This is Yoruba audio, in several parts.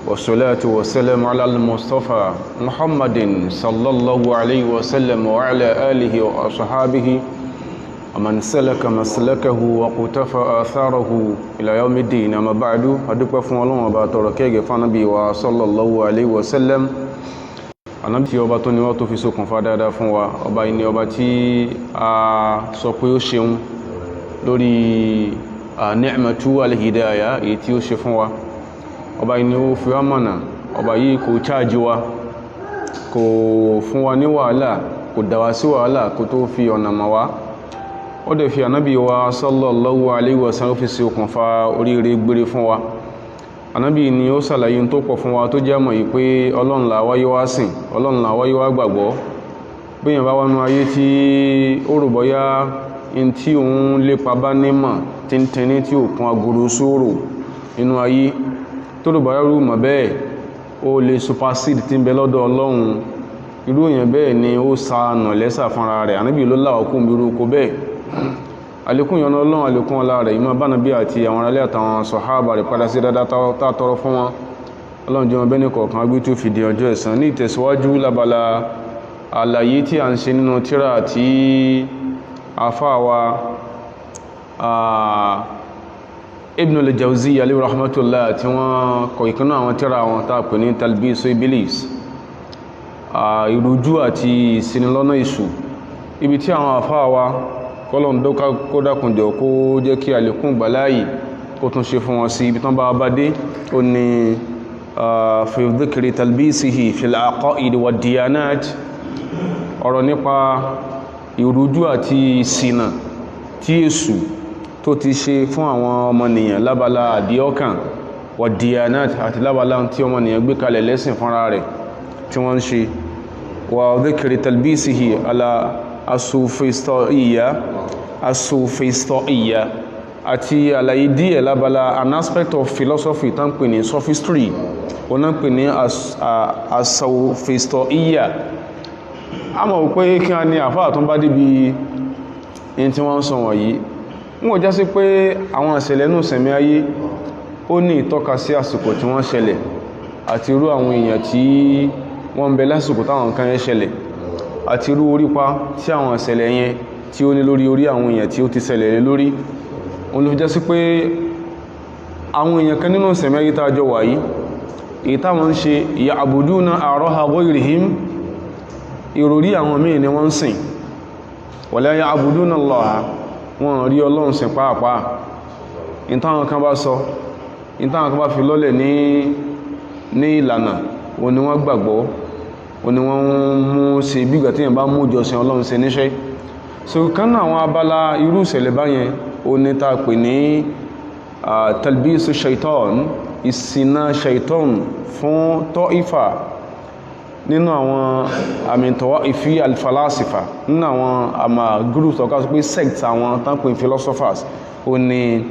والصلاة والسلام على المصطفى محمد صلى الله عليه وسلم وعلى آله وأصحابه ومن سلك مسلكه وقتفى آثاره إلى يوم الدين. أما بعد أدوك فمولون وباتركيك فنبي صلى الله عليه وسلم Ànábì tí ọba tó ní wọ́n tó fi sókùn fà dáadáa fún wa, ọba yìí ni ọba tí a sọ pé ó ṣeun lórí ni'matu al-hidayah èyí tí ó ṣe fún wa. Ọba yìí ni ó fi wá mọ̀nà, ọba yìí kò chájì wa, kò fún wa ní wàhálà, kò dáwà sí wàhálà kò tó fi ọ̀nà mọ̀ wá. Ó dẹ̀ fi Ànábì wa sallallahu alaihi wasallam fi sókùn fà oríire gbére fún wa. Ànábì ni ó ṣàlàyé tó pọ̀ fún wa tó jẹ́ mọ̀ yìí pé Ọlọ́run la wáyé wá sìn, Ọlọ́run la wáyé wá gbàgbọ́. Bí èèyàn bá wá nú ayé tí ó rò bọ́yá in tí òun lépa bá nímọ̀ tíntẹni tí ó kún agoro sóró nínú ayé tó rò bọ́yá rú mọ̀ bẹ́ẹ̀ ó lè supersede tí ń bẹ lọ́dọ̀ Ọlọ́run. Irú èèyàn bẹ́ẹ̀ ni ó sa nà lẹ́sà fúnra rẹ̀. Ànábì ló láwọ̀ kún bí irú kó bẹ́ẹ̀. Àlékún yọ́nú Ọlọ́run, àlékún ọlá rẹ̀, ìmọ̀ bá Nàbí àti àwọn aráalé àtàwọn sàhábà rẹ̀ padà sí dáadáa tá tọrọ fún wọn. Ọlọ́run jẹ́ wọn bẹ́ẹ̀ ní kọ̀ọ̀kan agbé tó fìdí ọjọ́ ẹ̀san. Ní ìtẹ̀síwájú lábala àlàyé tí a ń ṣe nínú tírà tí àfáà wa Ibn al-Jawziyya alayhi rahmatullah tí wọ́n kọ ìkanná àwọn tírà wọn tá pè ní Talbisu Iblis, ìrújú àti ìṣinilọ́nà èṣù, ibi tí àwọn àfáà wa kọ́lọ̀n kó dákùnjọ kó jẹ́ kí àlékún gbàláyì kó tún ṣe fún wọn sí ibi tán bá bá dé. Ó ní fi dhikri talbisihi fil aqaid wa diyanat, ọ̀rọ̀ nípa ìrújú àti ìṣìnà tí èṣù tó ti ṣe fún àwọn ọmọnìyàn lábala àdíọ́kàn wa diyanat àti lábala tí ọmọnìyàn gbé kalẹ̀ lẹ́sìn fúnra rẹ̀ tí wọ́n ń ṣe. Wa dhikri talbisihi ala asufistọ́ìyà àti àlàyé díẹ̀ lábala an aspect of philosophy tán pè ní sophistry, wọ́n náà pè ní asufistọ́ìyà. A mọ̀ pé kí a ní àfáà tó bá débi in tí wọ́n sọ wọ̀nyí, wọ́n já sí pé àwọn ìṣẹ̀lẹ̀ nù sẹ̀mí ayé ó ní ìtọ́ka sí àsìkò tí wọ́n ṣẹlẹ̀ àti irú àwọn èèyàn tí wọ́n ń bẹ lásìkò táwọn nǹkan yẹn ṣẹlẹ̀ àti irú orípa tí àwọn ìṣẹ̀lẹ̀ yẹn tí ó ní lórí orí àwọn èèyàn tí ó ti ṣẹlẹ̀ lórí. Òun ló fi jẹ́ sí pé àwọn èèyàn kan nínú ìṣẹ̀mí ayé tá jọ wà yìí, èyí táwọn ń ṣe ya'buduna araha ghayrihim, ìròrí àwọn míì ni wọ́n ń sìn, wala ya'buduna Allah, wọ́n rí Ọlọ́run sìn pàápàá. ìtàwọn kan bá sọ, ìtàwọn kan bá fi lọ́lẹ̀ ní ìlànà òun ni wọ́n gbàgbọ́, ó ní wọ́n mú ṣe bígbà tí yẹn bá mú ìjọsìn Ọlọ́run ṣe níṣẹ́. So kan náà àwọn abala irú ìṣẹ̀lẹ̀ báyẹn ó ní ta pè ní talbisu shaitan, ìṣìnà shaitan fún tọ́ífà nínú àwọn àmì tawaifi al-falasifa, nínú àwọn àmà groups tọ́ka sọ pé sects àwọn tán pè philosophers, ó ní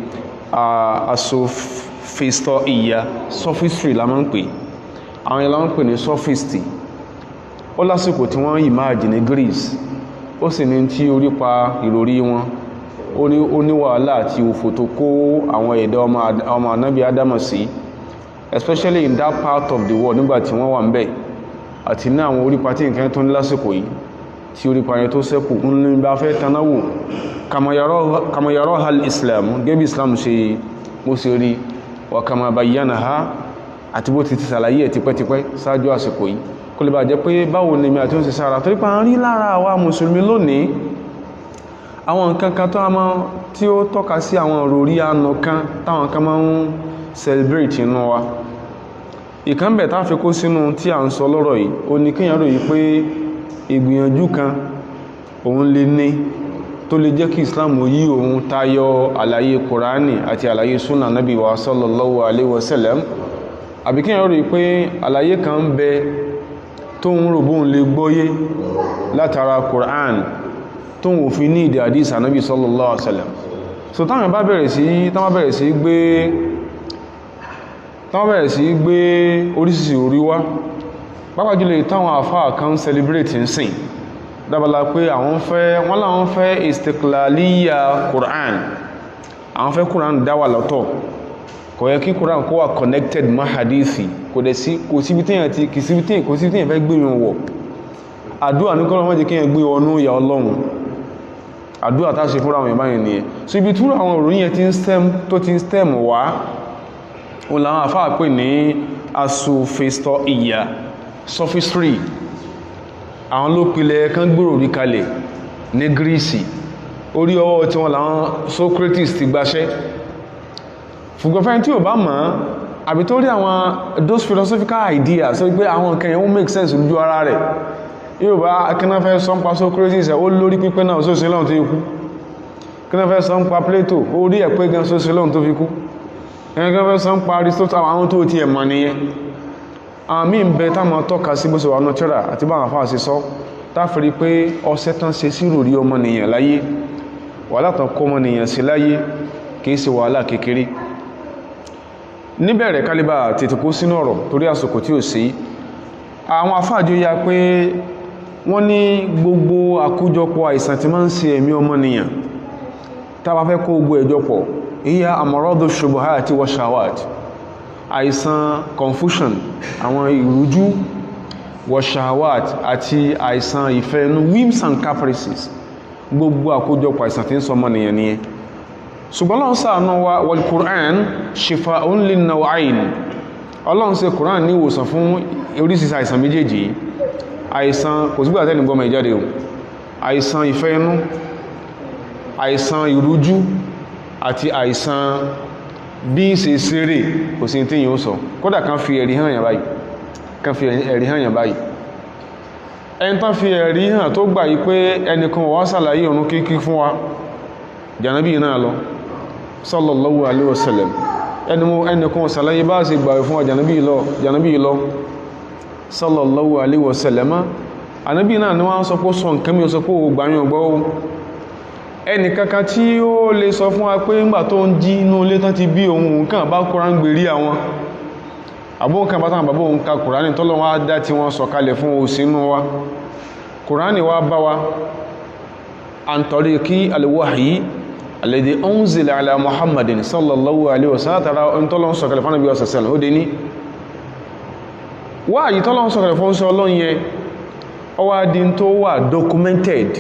asophistoiya, sophistry la máa ń pè. Àwọn yẹn la máa ń pè ní sophisti. Ó lásìkò tí wọ́n ìmáàjì ní Greece, ó sì ní tí orí pa ìròrí wọn, ó ní wàhálà àti òfò tó kó àwọn ẹ̀dá ọmọ Ànábì Ádámù sí, especially in that part of the world nígbà tí wọ́n wà ń bẹ̀, àti ní àwọn orípa tí nǹkan tó ní lásìkò yìí tí orípa yẹn tó sẹ́kù ń ní bá fẹ́ tanáwò kama yaraha al-Islam, gẹ́bí Islam ṣe mú sí rí, wa kama bayyanaha, àti bó ti ṣàlàyé ẹ̀ tipẹ́tipẹ́ ṣáájú àsìkò yìí, kó lè bá jẹ́ pé báwo ni mi àti ó ń ṣe sára. Torí pa ń rí lára àwa mùsùlùmí lónìí àwọn nǹkan kan tó máa tí ó tọ́ka sí àwọn òròrí àna kan táwọn kan máa ń celebrate inú wa. Ìkan bẹ̀ tá fi kó sínú tí à ń sọ lọ́rọ̀ yìí, ó ní kíyàn rò yí pé ìgbìyànjú kan òun lè ní tó lè jẹ́ kí Islam yí òun tayọ àlàyé Kùránì àti àlàyé Sunnah Nabi wa sallallahu alaihi wasallam. Àbí kíyàn rò yí pé àlàyé kan ń bẹ tó ń rò bóun lè gbọ́yé látara Qur'an tó ń fi ní ìdí hadith Ànábì sallallahu alaihi wasallam. So táwọn bá bẹ̀rẹ̀ sí gbé orísìí orí wá, pàápàá jùlọ táwọn àfáà kan celebrate ń sìn dábàlá pé wọ́n láwọn fẹ́ istiqlaliyya Qur'an, àwọn fẹ́ Qur'an dáwà lọ́tọ̀, kò yẹ kí Quran kó wà connected mọ́ hadithi kò síbi téèyàn fẹ́ gbé yàn wọ̀ àdúrà ní kọ́lọ̀ mọ́jẹ́ kí yẹn gbé ọnú ìyà Ọlọ́run àdúrà tá ṣe fúnra àwọn ìbáyìn nìyẹn so ibi túrò àwọn ìròyìn yẹn ti ń stem wá òun làwọn àfáà pè ní asophistoia sophistry àwọn ló pilẹ̀ kan gbòrò rí kalẹ̀ ní Gírísì orí ọwọ́ tí wọ́n làwọn Socrates ti gbaṣẹ́ fùgbọ́fẹ́ tí ò bá mọ̀ àbí tó rí àwọn those philosophical ideas so pé àwọn nǹkan yẹn wọ́n make sense lójú ara rẹ̀ yóò bá akínáfẹ́ sọ́npa Socrates ó lórí pípẹ́ náà sóṣe lọ́n tó fi kú kínáfẹ́ sọ́npa Plato ó rí ẹ̀pẹ́ gan sóṣe lọ́n tó fi kú kínáfẹ́ sọ́npa Aristotle àwọn tó ti ẹ̀mọ̀ nìyẹn àmì ń bẹ táwọn tọ́ka sí bó ṣe wà nọ́tírà àti bá àwọn afáàsì sọ táfẹ́rí pé ọsẹ́ tán ṣe sírò rí ọmọnìyàn láyé wàhálà tán kó ọmọnìyàn sí láyé kìí ṣe wàhálà kékeré níbẹ̀rẹ̀ kálíbà tètè kó sínú ọ̀rọ̀ torí àsìkò tí ò sí àwọn afáàjò ya pé wọ́n ní gbogbo àkójọpọ̀ àìsàn tí máa ń ṣe ẹ̀mí ọmọnìyàn tá bá fẹ́ kó gbogbo ẹ̀jọpọ̀ ìyá àmọ̀rọ́dù ṣubuhati wa shahawat àìsàn confusion àwọn ìrújú wa shahawat àti àìsàn ìfẹ́ inú whims and caprices gbogbo àkójọpọ̀ àìsàn tí ń sọ ọmọnìyàn nìyẹn ṣùgbọ́n lọ́n ṣàánú wa wal Qur'an shifa'un lin-naw'ayn Ọlọ́run ṣe Qur'an ní ìwòsàn fún oríṣiríṣi àìsàn méjèèjì àìsàn kò sígbà tẹ́lẹ̀ gbọ́mọ̀ ìjáde o àìsàn ìfẹ́ inú àìsàn ìrújú àti àìsàn bí í ṣe ṣeré kò sí tí yíó sọ kódà kan fi ẹ̀rí hàn yàn báyìí ẹni tán fi ẹ̀rí hàn tó gbà yí pé ẹnìkan wá ṣàlàyé ọ̀run kíkí fún wa jànábì náà lọ sallallahu alaihi wasallam ẹnìkan ṣàlàyé bá ṣe gbà fún wa jànábì lọ sallallahu alaihi wasallam ànábì náà ni wọ́n sọ pé sọ nǹkan mi sọ pé ó gbàyàn gbọ́ ẹni kankan tí ó lè sọ fún wa pé ńgbà tó ń jí inú ilé tán ti bí ohun nǹkan bá Kùránì gbèrí àwọn àbó nǹkan bá tán bàbá òun ka Kùránì tọ́lọ́ wá dá tí wọ́n sọ kalẹ̀ fún òsínú wa Kùránì wá bá wa an tariqi al-wahyi alladhi unzila ala Muhammadin sallallahu alaihi wasallam tara tọ́lọ́ sọ kalẹ̀ fún Ànábì sallallahu ó dé ní wáyí tọ́lọ́ sọ kalẹ̀ fún sọ Ọlọ́run yẹn ó wá di tó wà documented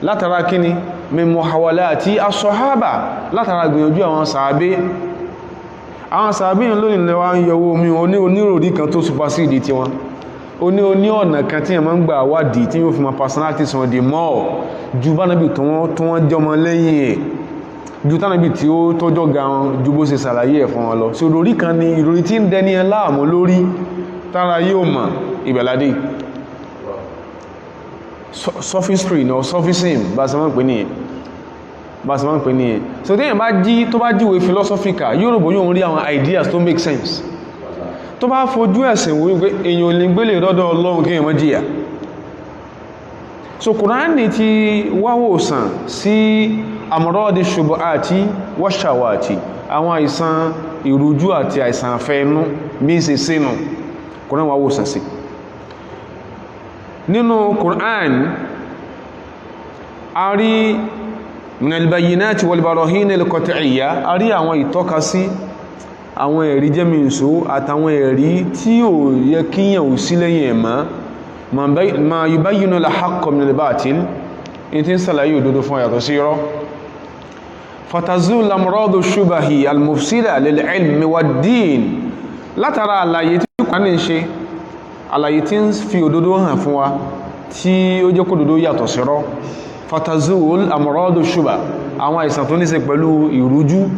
látara kíni min muhawalati as-sahaba látara gbìyànjú àwọn sàábé lónìí lẹ́wà ń yọwó omi oníròrí kan tó supersede tí wọn oní ọ̀nà kan tí ẹ̀mọ́ ń gbà wádìí tí yóò fi ma personality sọ di mọ́ ju bánabi tó wọ́n jọmọ lẹ́yìn ẹ̀ ju tánabi tí ó tọ́jọ́ ga wọn ju bó ṣe sàlàyé ẹ̀ fún wọn lọ sí olórí kan ní ìròrí tí ń dẹni ẹ láàmú lórí tára yóò mọ̀ ìbẹ̀ládé sophistry no sophism bá ṣe máa ń pè ní ẹ̀ so tí èyàn bá jí tó bá jíwé philosophical yóò rògbò yóò rí àwọn ideas tó make sense tó bá fojú ẹ̀sìn wó wípé èyàn ò lè gbélé rọ́dọ̀ Ọlọ́run kí èyàn má jìyà so Kùránì ti wáwòsàn sí àmọ́rọ́dí ṣubuhati wa shahawati àwọn àìsàn ìrújú àti àìsàn àfẹ́nú bí ṣe sínú Kùránì wáwòsàn sí nínú Kùránì a rí min al-bayyinati wal-barahin al-qat'iyya a rí àwọn ìtọ́ka sí àwọn ẹ̀rí jẹ́mìíṣó àtàwọn ẹ̀rí tí ó yẹ kíyàn ò sí lẹ́yìn ẹ̀mọ́ ma yubayyinu al-haqqa min al-batil in ti ń sàlàyé òdodo fún àyàtọ̀ sí irọ́ fatazul amradu shubahi al-mufsida lil-ilmi wad-din látara àlàyé tí Kùránì ṣe àlàyé tí ń fi òdodo hàn fún wa tí ó jẹ́ kó òdodo yàtọ̀ sí irọ́ fatazul amradu shuba àwọn àìsàn tó ní ṣe pẹ̀lú ìrújú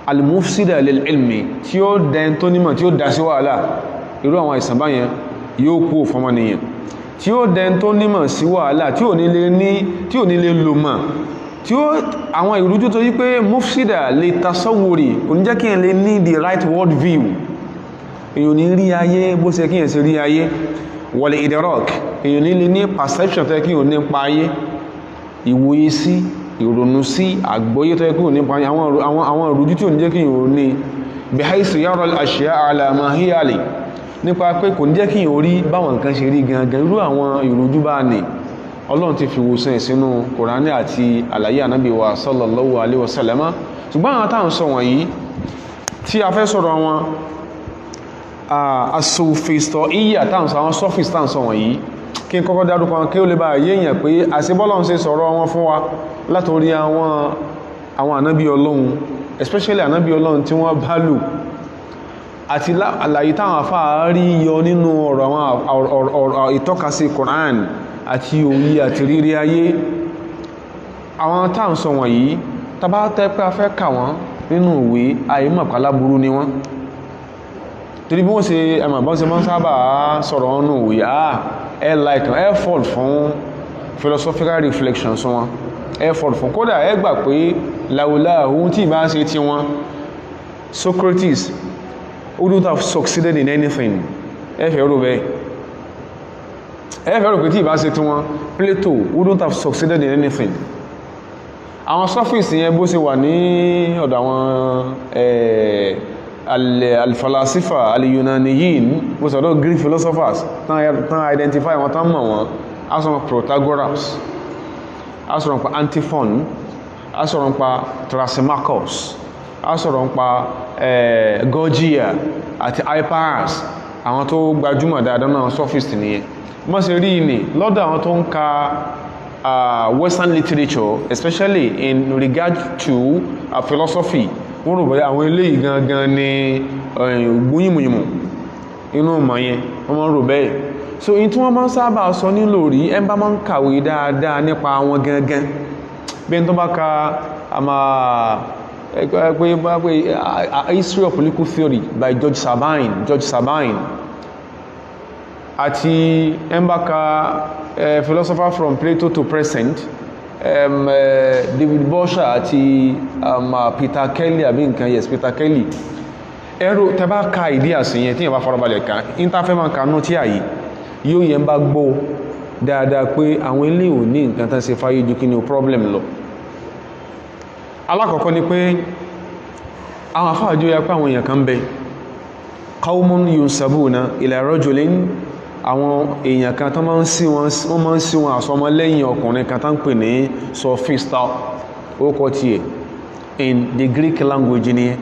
al-mufsida lil-ilmi tí ó dẹn tó nímọ̀ tí ó dá sí wàhálà irú àwọn àìsàn báyẹn yóò kú fọmọnìyàn tí ó dẹn tó nímọ̀ sí wàhálà tí ò ní lè lò mọ̀ tí ó àwọn ìrújú tó yí pé mufsida lè tasawuri kò ní jẹ́ kí ẹ lè ní the right world view èyàn ní rí ayé bó ṣe kí ẹ ṣe rí ayé wal idrak èyàn ní lè ní perception tó yẹ kí ẹ ní pa ayé ìwòye sí ìrònú sí àgbọ́yé tó yẹ kí ẹ ní pa ayé àwọn ìrújú tí ò ní jẹ́ kí ẹ ní bihaythu yara al-ashya'a ala ma hiya alayh nípa pé kò ní jẹ́ kí ẹ rí báwọn nǹkan ṣe rí gangan irú àwọn ìrújú bá ní Ọlọ́run ti fi wòsàn sínú Kùránì àti àlàyé Ànábì wa sallallahu alaihi wasallam ṣùgbọ́n àwọn táwọn sọ wọ̀nyí tí a fẹ́ sọ̀rọ̀ wọn as-Sufistiyya táwọn sọ àwọn sufist táwọn sọ wọ̀nyí kí n kọ́kọ́ dárúkọ wọn kí ó lè bá yéèyàn pé àṣebọ́lọ́n ṣe sọ̀rọ̀ wọn fún wa látorí àwọn ànábí Ọlọ́run, especially ànábí Ọlọ́run tí wọ́n bá lò àti àlàyé táwọn àfáà rí yọ nínú ọ̀rọ̀ àwọn ìtọ́kasí Qur'an àti òye àti rírí ayé. Àwọn táwọn sọ wọ̀nyí tàbá tẹ́pẹ́ afẹ́ kà wọ́n nínú ìwé àìmọ̀pálá burú ni wọ́n, torí bí wọ́n ṣe ẹmọ̀bọ́n ṣe mọ́ sábà sọ̀rọ̀ wọn nínú ìwé ẹ fall fún philosophical reflections wọn, ẹ fall fún kódà ẹ gbà pé láwùlá ohun tí ìbá ṣe tí wọn Socrates wouldn't have succeeded in anything. Ẹ fẹ́ rò bẹ́ẹ̀, ẹ fẹ́ rò pé tí ìbá ṣe tí wọn Plato wouldn't have succeeded in anything. Àwọn sophists yẹn bó ṣe wà ní ọ̀dọ̀ àwọn al-falasifa al-Yunaniyin, bó ṣe ọ̀dọ̀ Greek philosophers tán identify wọn tán mọ̀ wọn, a sọ̀rọ̀ Protagoras, a sọ̀rọ̀ pa Antiphon, a sọ̀rọ̀ pa Thrasymachus, a sọ̀rọ̀ pa Gorgia àti Hippias, àwọn tó gbajúmọ̀ dáadáa náà sophist nìyẹn. Mọ́ sí rí ní lọ́dọ̀ àwọn tó ń ka Western literature, especially in regard to philosophy, wọ́n rò bẹ́ẹ̀ àwọn eléyìí gangan ní gbóyìnmùyìnmù inú ọmọ yẹn wọ́n mọ́ rò bẹ́ẹ̀. So in tí wọ́n máa ń sábà sọ nílò rí ẹ bá máa ń kàwé dáadáa nípa wọn gangan, bí ẹni tó bá ka history of political theory by George Sabine àti embaka philosopher from Plato to present, David Bosher àti Peter Kelly àbí nǹkan, yes, Peter Kelly. Ẹ̀rọ tẹbá ka ìdí àsìyẹn tí yẹn bá farabalẹ̀ kan interfere man kanú tí àyí yóò yẹn bá gbọ́ dáadáa pé àwọn ilé ò ní nǹkan tán ṣe fáyé jù kí ni problem lọ. Alákọ̀ọ́kọ́ ni pé àwọn afáàjú ya pé àwọn èèyàn kan bẹ qawmun yunsabuna ila rajulin, àwọn èèyàn kan tán máa ń sí wọn àsọmọ lẹ́yìn ọkùnrin kan tán pè ní sophista, ó kọ́ tí ẹ̀ in the Greek language ni ẹ́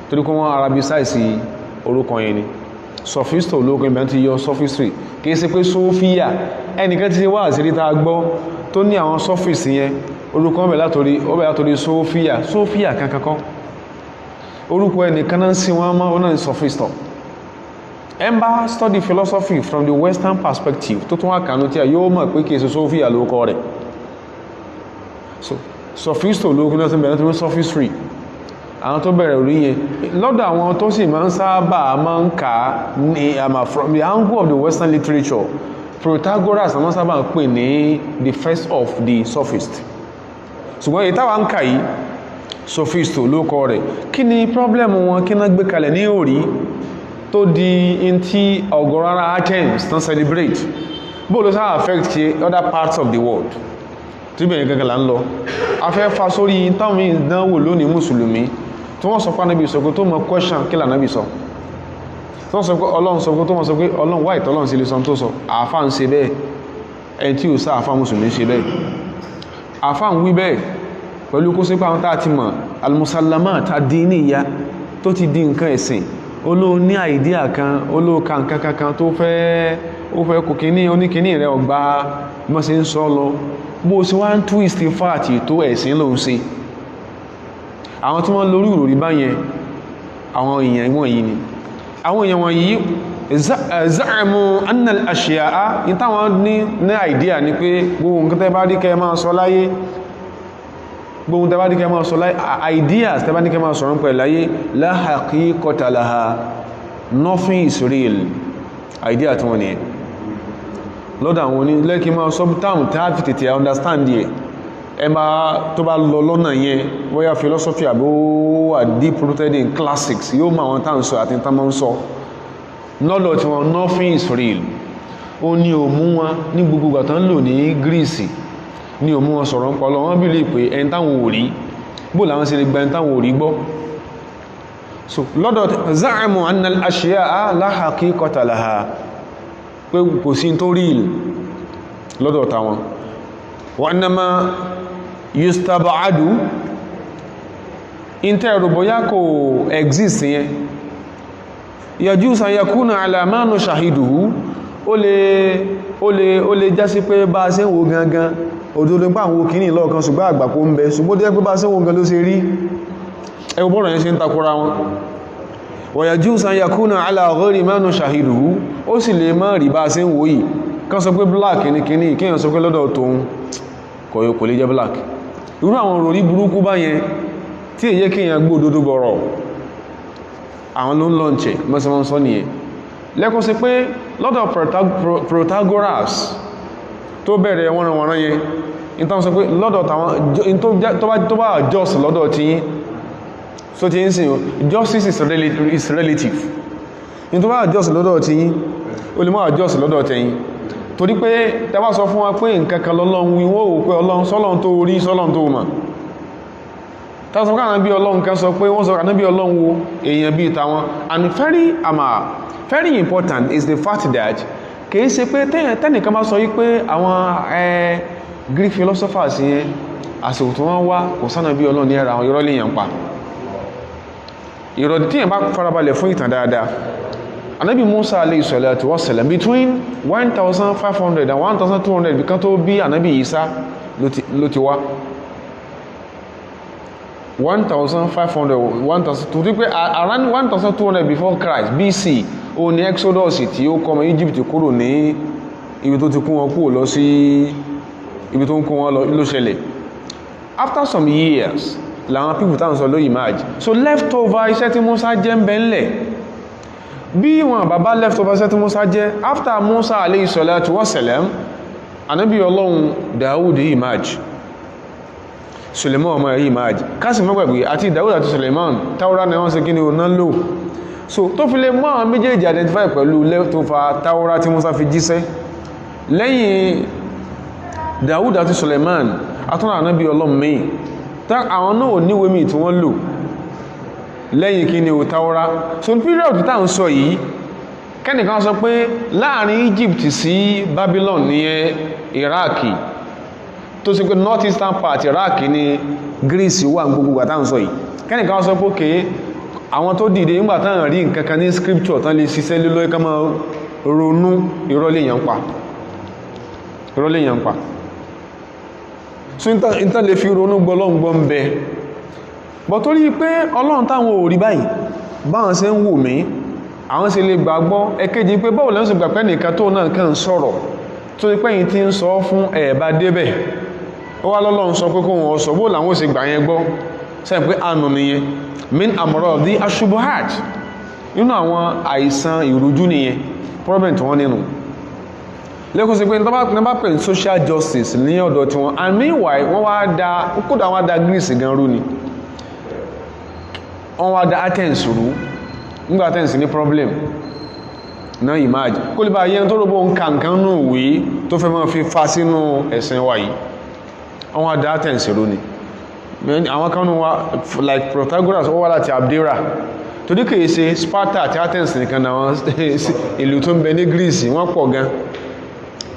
torí kọ́ wọ́n arabicize orúkọ yẹn ni sophista olókùn ìbẹ̀ ti yọ sophistry, kìí ṣe pé Sophia ẹnìkan ti wá àṣírí tá gbọ́ tó ní àwọn sophist yẹn orúkọ ọbẹ̀ látorí Sophia kankankọ́, orúkọ ẹnìkan náà sí wọn mọ́ ọ́nà sophista. Ẹmbá study philosophy from the Western perspective tó tún wá kànú tí a yóò mọ̀ pé kìí ṣe Sophia lókọ rẹ̀. So sophist olókùn náà tó bẹ̀rẹ̀ tó ní sophistry, àwọn tó bẹ̀rẹ̀ orí yẹn lọ́dọ̀ àwọn tó sì máa ń sábà máa ń kà ní from the angle of the Western literature, Protagoras àwọn sábà ń pè ní the first of the sophist. Ṣùgbọ́n èyí táwa ń kà yìí sophist olókọ rẹ̀, kí ni problem wọn, kí náà gbé kalẹ̀ ní orí tó di in tí ọ̀gọ̀rọ̀ ara Athens tán celebrate, bóòlù sáà affect other parts of the world tí bẹ̀rẹ̀ gẹ́gẹ́ là ń lọ. A fẹ́ fa sórí táwọn ìdánwò lónìí mùsùlùmí tí wọ́n sọ pé Ànábì sọ pé tó mọ̀ question kí l'Ànábì sọ, tí wọ́n sọ pé Ọlọ́run sọ pé tó mọ̀ sọ pé Ọlọ́run wà ìtọ́lọ́run sí lè sọ tó sọ, àfá ń ṣe bẹ́ẹ̀, ẹni tí ò sá àfá mùsùlùmí ṣe bẹ́ẹ̀, àfá ń wí bẹ́ẹ̀ pẹ̀lú kó sí pé àwọn tá ti mọ̀ al-musallamat ad-diniyya tó ti di nǹkan ẹ̀sìn, olóò ní àìdíà kan, olóò ka nǹkan kankan tó fẹ́ kò kíní oníkíní rẹ̀ ọgbà mọ́ sí ń sọ lọ, bó sí wá ń twist fàtì tó ẹ̀sìn ló ń ṣe. Àwọn tí wọ́n lórí ìròrí báyẹn àwọn èèyàn wọ̀n yìí ni àwọn èèyàn wọ̀n yìí za'amu annal ashiya'a ní táwọn ní àìdíà ni pé gbogbo nǹkan tẹ́ bá rí kẹ́ máa sọ láyé, gbogbo tẹ́ bá rí kẹ́ máa sọ láyé, ideas tẹ́ bá ní kẹ́ máa sọ̀rọ̀ pẹ̀lú láyé la haqiqata laha, nothing is real. Idea tí wọ́n ni lọ́dọ̀ àwọn oní lẹ́kí máa sọ táwọn tàbí tètè understand yẹ ẹmà tó bá lọ lọ́nà yẹn bóyá philosophy àbí ó wà deep rooted in classics yóò máa wọn tàn sọ àti tàn máa ń sọ lọ́dọ̀ tí wọ́n nothing is real. Ó ní òmú wọn ní gbogbo àtàn lò ní Greece ní òmú wọn sọ̀rọ̀ ń pọ̀ lọ wọ́n bí lè pé ẹni táwọn ò rí bó làwọn ṣe lè gba ẹni táwọn ò rí gbọ́. So lọ́dọ̀ za'amu anna al-ashya'a la haqiqata laha, pé kò sí tó rí lọ́dọ̀ tàwọn. Wa innama yustab'adu intero bóyá kò exist yẹn yajuz an yakuna ala ma nushahiduhu ó lè jásí pé bá ṣe ń wo gangan òdodo pa àwọn kìíní lọ́ọ̀kan ṣùgbọ́n àgbàkó ń bẹ ṣùgbọ́n tó yẹ pé bá ṣe ń wo gan ló ṣe rí ẹwọ bọ́rọ̀ yẹn ṣe ń takora wọn wa yajuz an yakuna ala ghairi ma nushahiduhu ó sì lè má rí bá ṣe ń wo yìí kan sọ pé black ní kìíní kíyàn sọ pé lọ́dọ̀ tóun kò lè jẹ́ black irú àwọn òròrí burúkú báyẹn tí èyẹ kíyàn gbọ́ òdodo bọ̀rọ̀ àwọn ló ń lọ́nchẹ̀ mọ́sánmọ́ sọ nìyẹn lẹ́kùn sí pé lọ́dọ̀ Protagoras tó bẹ̀rẹ̀ wọ́nranwọ̀nran yẹn in tán sọ pé lọ́dọ̀ tàwọn tó bá just lọ́dọ̀ tí yín so tí yín sí justice is relative in tó bá just lọ́dọ̀ tí yín o lè máa just lọ́dọ̀ tẹ̀yìn torí pé tẹ́bá sọ fún wa pé nǹkankan lọ́lọ́run wí wọ́n wò pé ọlọ́run sọ́lọ́run tó rí sọ́lọ́run tó mọ̀ tásọ káà bí ọlọ́run kan sọ pé wọ́n sọ káà bí ọlọ́run wo èèyàn bí tàwọn and very important is the fact that kìí ṣe pé tẹ́nìkan bá sọ yí pé àwọn Greek philosophers yẹn àsìkò tí wọ́n wá kò sánà bí ọlọ́run ní ẹ̀rọ àwọn irọ́ lè yàn pa ìrọ̀dí tí yẹn bá farabalẹ̀ fún ìtàn dáadáa Ànábì Musa alayhi salatu wassalam between 1500 and 1200 bí kan tó bí Ànábì Isa ló ti wá 1500 1000 tó rí pé around 1200 before Christ BC ó ní Exodus tí ó kọmọ Egypt kúrò ní ibi tó ti kún wọn kúrò lọ sí ibi tó ń kún wọn lọ ṣẹlẹ̀ after some years làwọn people táwọn sọ ló emerge so leftover iṣẹ́ tí Musa jẹ́ ń bẹ ńlẹ̀ bí wọn bàbá leftover iṣẹ́ tí Musa jẹ́ after Musa alayhi salatu wassalam Ànábì Ọlọ́run Dawud emerge Suleiman ọmọ ẹ̀yí emerge kásì mọ́gbàgbé àti Dawud àti Suleiman Taura ni wọ́n ṣe kí ni ò náà lò so tó fi lè mọ́ àwọn méjèèjì identify pẹ̀lú leftover Taura tí Musa fi jíṣẹ́ lẹ́yìn Dawud àti Suleiman àtúnà Ànábì Ọlọ́run mẹ́yìn àwọn náà níwé mi tí wọ́n lò lẹ́yìn kí ni ò Taura so period tá ń sọ yìí kẹ́nìkan sọ pé láàrin Egypt sí Babylon ní Iraki tó sì pé north eastern part Iraq ní Greece wà gbogbo àtà ń sọ yìí kẹ́nìkan sọ pé òkè àwọn tó dìde nígbàtà rí nǹkankan ní scripture tán lè ṣiṣẹ́ lélọ́ ẹka máa ronú ìrọ́lẹ̀yàn pa so ìtàn lè fi ronú gbọ́lọ́ngbọ́ ń bẹ bọ̀ torí pé Ọlọ́run táwọn ò rí báyìí báwọn ṣe ń wò mí àwọn ṣe lè gbàgbọ́ ẹ̀kejì pé báwo lẹ́sùn gbàpẹ́ nìkan tó náà kàn sọ̀rọ̀ tó ní pẹ́yìn tí ń sọ fún ẹ̀ẹ̀bá débẹ̀ ó wá lọ́lọ́run sọ pé kó wọn sọ bó làwọn ṣe gbà yẹn gbọ́ sẹ́yìn pé ànù nìyẹn min amọ̀rọ̀ di ashubuhat nínú àwọn àìsàn ìrújú nìyẹn problem tí wọ́n nínú lẹ́kùn sí pé ní bá pè social justice ní ọ̀dọ̀ tí wọ́n and meanwhile wọ́n wá kódà wọ́n dá Greece gan rú ni wọ́n wá dá Athens rú nígbà Athens ní problem náà ìmáàjì kó lè bá yẹn tó rọ́bọ̀ nǹkan nù wí tó fẹ́ mọ́ fi fa sínú ẹ̀sìn wa yìí wọ́n wá dá Athens rú ni àwọn kanú wa like Protagoras ó wá láti Abdera tó dí kìí ṣe Sparta àti Athens nìkan náà ìlú tó ń bẹ ní Greece wọ́n pọ̀ gan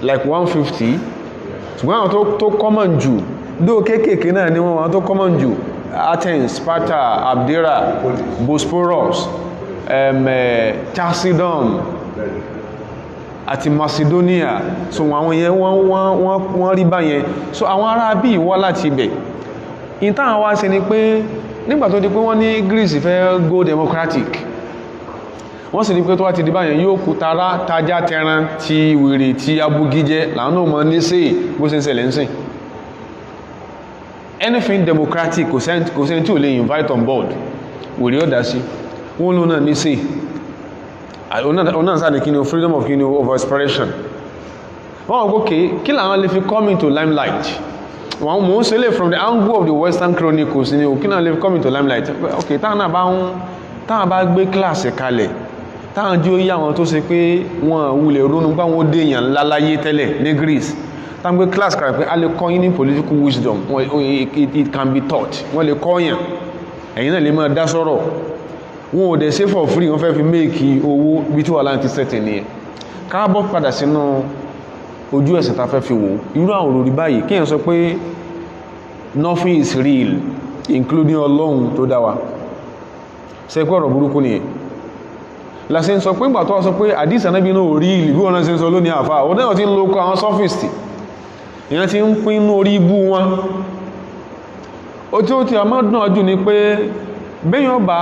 like 150 ṣùgbọ́n àwọn tó common jù dó kéèkèé náà ni wọ́n tó common jù Athens, Sparta, Abdera, Bosporus, Chalcedon àti Macedonia so àwọn yẹn wọ́n rí báyẹn so àwọn ará bí wá láti ibẹ̀ ìtàn wá ṣe ni pé nígbà tó di pé wọ́n ní Greece fẹ́ go democratic wọ́n sì ní pé tó wá ti di báyẹn yóò kú tara tajá tẹran ti wèrè ti abúgíjẹ́ làwọn náà mọ́ ní sí bó ṣe ń ṣẹlẹ̀ ń sìn anything democratic kò sẹ́ni tí ò lè invite on board wèrè ó dá sí wọ́n ló náà ní sí ọ̀nà sáà ní kí ni freedom of expression wọ́n wọ́n gòkè kí làwọn lè fi come into limelight wọ́n mú sí lè from the angle of the Western Chronicles ní o kí náà lè fi come into limelight ok táwọn bá gbé kíláàsì kalẹ̀ táwọn jí ó yí àwọn tó ṣe pé wọ́n wulẹ̀ ronú bá wọn dé èèyàn ńlá láyé tẹ́lẹ̀ ní Greece táwọn gbé kíláàsì kalẹ̀ pé a lè kọ́ yín ní political wisdom it can be taught wọ́n lè kọ́ yàn ẹ̀yin náà lè máa dá sọ̀rọ̀ wọn ò dẹ̀ ṣe for free wọ́n fẹ́ fi méèkì owó bí tí wà láti sẹ́tẹ̀ ní ẹ̀ káàbọ̀ padà sínú ojú ẹ̀sìn ta fẹ́ fi wò irú àwọn olórí báyìí kíyàn sọ pé nothing is real including Ọlọ́run tó dá wa ṣe pé ọ̀rọ̀ burúkú nìyẹn lásì ń sọ pé ìgbà tó wá sọ pé àdísì Ànábì náà orí ìlú bí wọ́n ṣe ń sọ lónìí àfà ó náà ti ń lo àwọn sọ́fìstì ìyẹn ti ń pín inú orí ibú wọn ó tí ó ti àmọ́ dùn ọjọ́ ni pé béèyàn bá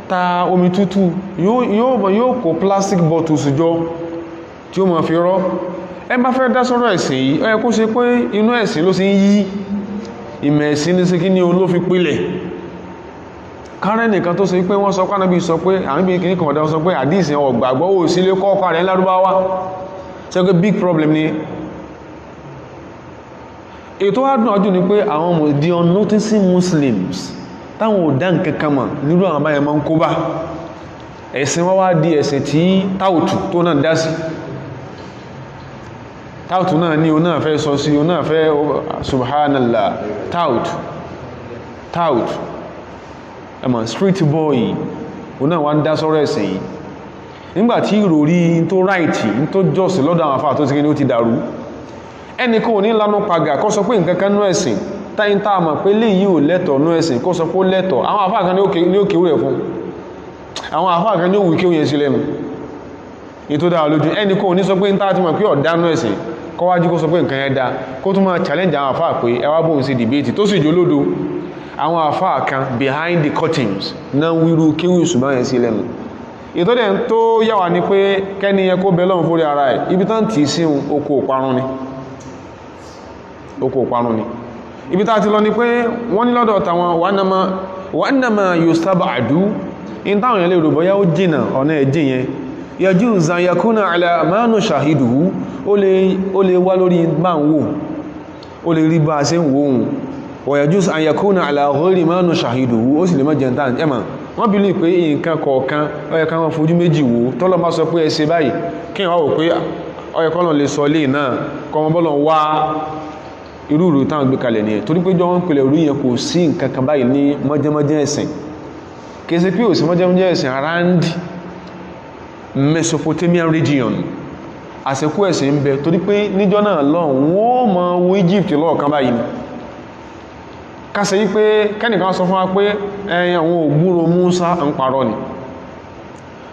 ta omi tútù yóò kó plastic bottles jọ tí ó máa fi rọ́ ẹ bá fẹ́ dá sọ́rọ̀ ẹ̀sìn yìí ó yẹ kó ṣe pé inú ẹ̀sìn ló sì ń yí ìmọ̀ ẹ̀sìn ní sí kí ní olófin pílẹ̀ kárẹ́ nìkan tó sọ pé wọ́n sọ pánàbí sọ pé àwọn ibi kìíní kọ̀ọ̀dá sọ pé àdíìsì ọ̀gbàgbọ́ ò sí lé kọ́ọ̀kọ́ rẹ̀ lárúbáwá ṣe pé big problem ni ètò àdùn ọdún ni pé àwọn the unnoticing Muslims táwọn ò dá nǹkan kan mọ̀ nínú àwọn báyẹn máa ń kó bá ẹ̀sìn wọ́n wá di ẹ̀sìn tí táùtù tó náà dá sí táùtù náà ní o náà fẹ́ sọ sí o náà fẹ́ subhanallah táùtù ẹmọ̀ street boy o náà wá ń dá sọ́rọ̀ ẹ̀sìn yìí nígbàtí ìròrí tó ráìtì tó jọ́sì lọ́dọ̀ àwọn àfáà tó ti kí ní ó ti dàrú ẹnìkan ò ní lánú pàgà kó sọ pé nǹkan kan nú ẹ̀sìn táyín tá a mọ̀ pé léyìí ò lẹ́tọ̀ nú ẹ̀sìn kó sọ pé ó lẹ́tọ̀ àwọn àfáà kan ní ó kéwú rẹ̀ fún àwọn àfáà kan ní ó wù kéwú yẹn sí lẹ́nu ètò dára lójú ẹnìkan ò ní sọ pé ń tá a ti mọ̀ pé ọ̀dá nú ẹ̀sìn kọ́wájú kó sọ pé nǹkan yẹn dá kó tún máa challenge àwọn àfáà pé ẹ wá bóun sí debate tó sì jólódo àwọn àfáà kan behind the curtains náà wíru kíwì ṣùgbọ́n yẹn sí lẹ́nu ìtọ́dẹ̀ tó yàwà ní pé kẹ́ni yẹ kó bẹ́lọ́n fórí ara ẹ̀ ibi tán tí sí oko òparun ni ibi tá ti lọ ní pé wọ́n ní lọ́dọ̀ tàwọn wannama yustab'adu in táwọn yẹn lè rò bọ́yá ó jìnà ọ̀nà ẹ̀jìn yẹn yajuz an yakuna ala ma nushahiduhu ó lè wá lórí bá ń wò ó lè rí bá a ṣe ń wò ohun wọ̀yàjús àyàkúnà àlàghọ́rì máa nù ṣàhìdù ó sì lè mọ́ jẹntà ẹmà wọ́n bí lè pé nǹkan kọ̀ọ̀kan ọyẹ̀ká wọn fojú méjì wò tọ́lọ máa sọ pé ẹsẹ báyìí kí wọ́n wò pé ọyẹ̀kọ́lọ̀ lè sọ lè náà kọmọbọ́lọ̀ wá irúurú táwọn gbé kalẹ̀ ní ẹ̀ torí pé jọ wọ́n pèlẹ̀ orí yẹn kò sí nǹkan kan báyìí ní mọ́jẹ́mọ́jẹ́ ẹ̀sìn kèsì pé ò sí mọ́jẹ́mọ́jẹ́ ẹ̀sìn around Mesopotamian region àsìkò ẹ̀sìn ń bẹ torí pé níjọ́ náà lọ́hùn wọ́n mọ wo Egypt lọ́ọ̀kan báyìí kásẹ̀ yí pé kẹ́nìkan sọ fún wa pé ẹ̀yìn àwọn ògbúrò Musa ń parọ́ ni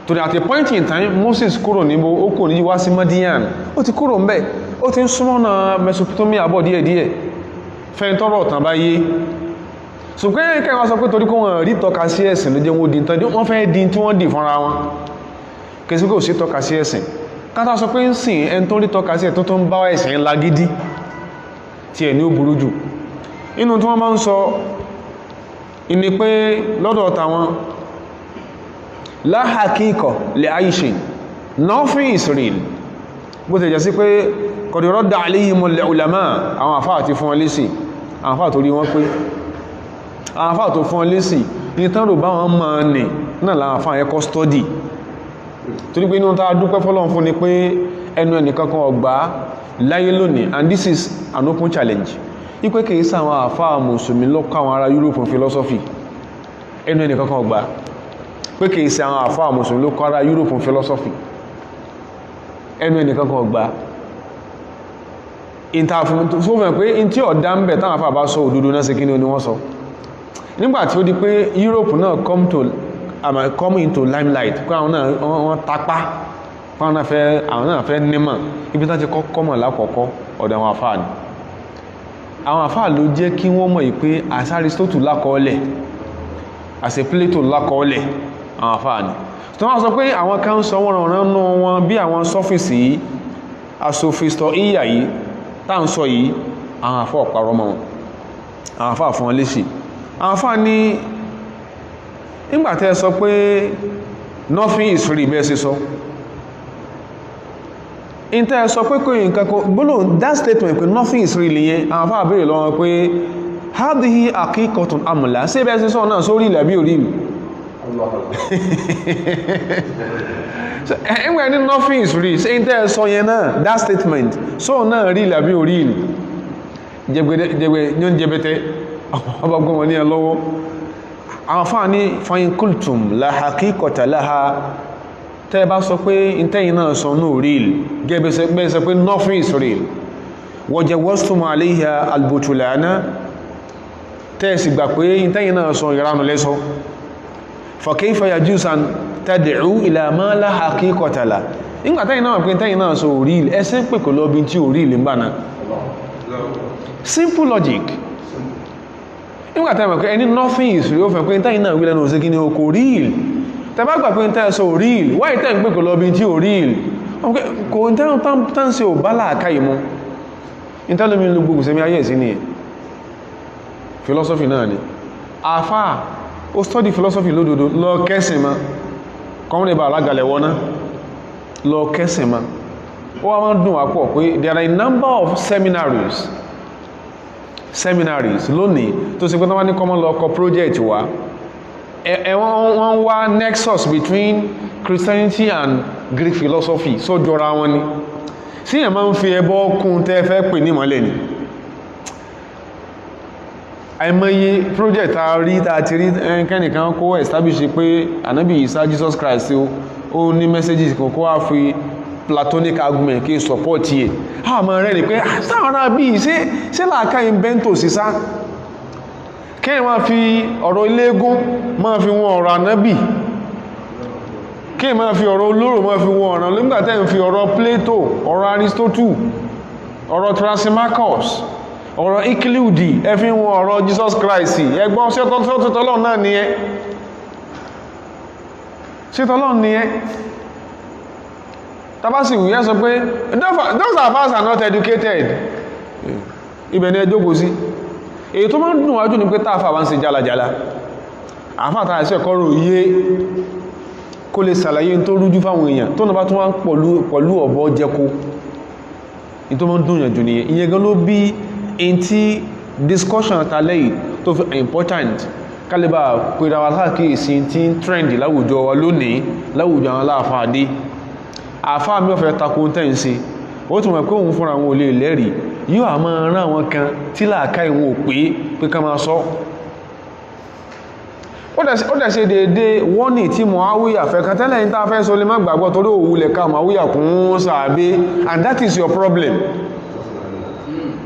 torí at a point in time Moses kúrò níbo ó kò ní wá sí Madian ó ti kúrò ńbẹ̀ ó ti ń súnmọ́ na Mesopotamia bọ̀ díẹ̀díẹ̀ fẹ́ntọ́rọ̀ ọ̀tàn bá yé ṣùgbọ́n kẹ́kẹ́ sọ pé torí kó wọn rí tọ́ka sí ẹ̀sìn ló jẹ́ wọ́n di tán wọ́n fẹ́ di tí wọ́n dì fúnra wọn kẹsí kò sí tọ́ka sí ẹ̀sìn kátà sọ pé ń sìn ẹn tó rí tọ́ka sí ẹ̀ tó ń bá ẹ̀sìn ńlá gidi tí ẹ̀ ní ó burú jù inú tí wọ́n máa ń sọ ìní pé lọ́dọ̀ tàwọn la haqiqa li aishin nothing is real bó ti jẹ́ sí pé qad radda alayhimul ulama àwọn àfáà ti fún wọn lésì àwọn àfáà tó rí wọn pé àwọn àfáà tó fún wọn lésì ní tán rò bá wọn máa nì náà láwọn àfáà ẹkọ́ study torí pé inú ta dúpẹ́ fọ́lọ́run fún ni pé ẹnu ẹnìkankan ọgbà láyé lónìí and this is an open challenge ipé kìí sáwọn àfáà mùsùlùmí lọ́kọ́ àwọn ará Europe philosophy ẹnu ẹnìkankan ọgbà pé kìí sáwọn àfáà mùsùlùmí lọ́kọ́ ará Europe philosophy ẹnu ẹnìkankan ọgbà ìtàfún pé in tí ọ̀dá ń bẹ̀ táwọn àfáà bá sọ òdodo náà sí kí ni wọ́n sọ nígbàtí ó di pé Europe náà come into limelight pé àwọn náà wọ́n tapá àwọn náà fẹ́ nímọ̀ ibi tán ti kọ́kọ́ mọ̀ lákọ̀ọ́kọ́ ọ̀dọ̀ àwọn àfáà ni àwọn àfáà ló jẹ́ kí wọ́n mọ̀ pé àṣà Aristotle lákọọ́lẹ̀ àṣẹ Plato lákọọ́lẹ̀ àwọn àfáà ni tó wọ́n sọ pé àwọn kan sọ wọ́n ránú wọn bí àwọn sọ́fíìsì yìí asòfistọ̀ ìyà yìí tá ń sọ yìí àwọn àfáà ọ̀parọ́ mọ́ wọn àwọn àfáà fún wọn léṣì àwọn àfáà ní nígbàtẹ́ sọ pé nothing is free bẹ́ẹ̀ sí sọ ìntẹ́ sọ pé kò yìí nǹkan gbólóhùn that statement pé nothing is real yẹn àwọn afá àbẹ̀rẹ̀ lọ́wọ́ pé hadhihi haqiqatun amla sí bẹ́ẹ̀ sí sọ náà sórí ilẹ̀ bí orí ìlú ẹgbẹ́ ní nothing is real sí ìntẹ́ sọ yẹn náà that statement sọ náà rí ilẹ̀ bí orí ìlú jẹgbẹ́ ní jẹbẹtẹ ọba gbọ́n wọn ní ẹ lọ́wọ́ àwọn afá ní fain kultum la haqiqata laha tẹ́ bá sọ pé ìtẹ́yìn náà sọ ní real gẹ́bẹ̀ sọ pé nothing is real wajawaztum alayha albutulana tẹ́ẹ̀sì gbà pé ìtẹ́yìn náà sọ ìranù lẹ́sọ fa kayfa yajuzu an tad'u ila ma la haqiqata la nígbàtẹ́yìn náà pé ìtẹ́yìn náà sọ orí ilẹ̀ ẹsẹ́ pè kò lọ́bí tí orí ilẹ̀ ń bà náà simple logic nígbàtẹ́yìn pé any nothing is real fẹ́ pé ìtẹ́yìn náà wílẹ̀ náà sí kí ni o kò rí il tẹ́bá gbà pé ìtẹ́yìn sọ orí il wá ìtẹ́yìn pè kò lọ́bí tí orí il kò ìtẹ́yìn tán sí ò bá láàká ìmú ìtẹ́lómi ló gbogbo sẹ́mi ayé sí ni philosophy náà ni àfá ó study philosophy lódodo lọ kẹ́sìn ma kọ́mùnì bá alágalẹ̀ wọ́ná lọ kẹ́sìn ma ó wá máa dùn wá pọ̀ pé there are a number of seminaries lónìí tó sì pé tán wá ní common law kọ project wá wọ́n wá nexus between Christianity and Greek philosophy so jọra wọn ni sí ẹ̀ máa ń fi ẹbọ kún tẹ́ fẹ́ pè ní mọ́lẹ̀ ni àìmọye project ti rí kẹ́nìkan kó establish pé ànábì Ìsá Jesus Christ ó ní messages kan kó wá fi platonic argument kí support yẹ àmọ́ rẹ̀ ni pé sáwọn ará bí ṣe láàká invento sísá kẹ́yìn máa fi ọ̀rọ̀ ilégún máa fi wọn ọ̀rọ̀ ànábì kí ma fi ọ̀rọ̀ olóró ma fi wọ́n ọ̀rọ̀ nígbàtẹ́ ń fi ọ̀rọ̀ Plato ọ̀rọ̀ Aristotle ọ̀rọ̀ Thrasymachus ọ̀rọ̀ Euclid ẹ fi wọ́n ọ̀rọ̀ Jesus Christ ẹgbọ́n ṣetọ́lọ́ náà ni ẹ́ ṣetọ́lọ́ ni ẹ́ tabasi wùyẹ́ sọ pé those of us are not educated ibẹ̀ ni ẹjọ́ kò sí èyí tó máa ń dùn wájú ní pé táàfà wá ń ṣe jálajàla àfáàtà ẹ̀ṣẹ́ kọ́rọ̀ yé kó lè sàlàyé tó rújú fáwọn èèyàn tó náà bá tún wá ń pọ̀lú ọ̀bọ jẹko ní tó mọ́ dùn yànjú nìyẹn ìyẹn gan ló bí in tí discussion àtàlẹ́ yìí tó fi important kálíbà pèrè àwọn aláàkíyèsí tí ń trend láwùjọ wa lónìí láwùjọ àwọn aláàfáàdé àfáà mi ọ̀fẹ́ takò tẹ́ǹsì ó tún mọ̀ pé òun fúnra wọn ò lè lẹ́rìí yóò àmọ́ rán àwọn kan tí làákà ìwọ̀n ò pé ká máa sọ ó dẹ̀ ṣe dédé wọ́nì tí Muawiya fẹ́kan tẹ́lẹ̀ ní tàà fẹ́ sọ lè má gbàgbọ́ torí òwúlẹ̀ ká Muawiya kún sàábé and that is your problem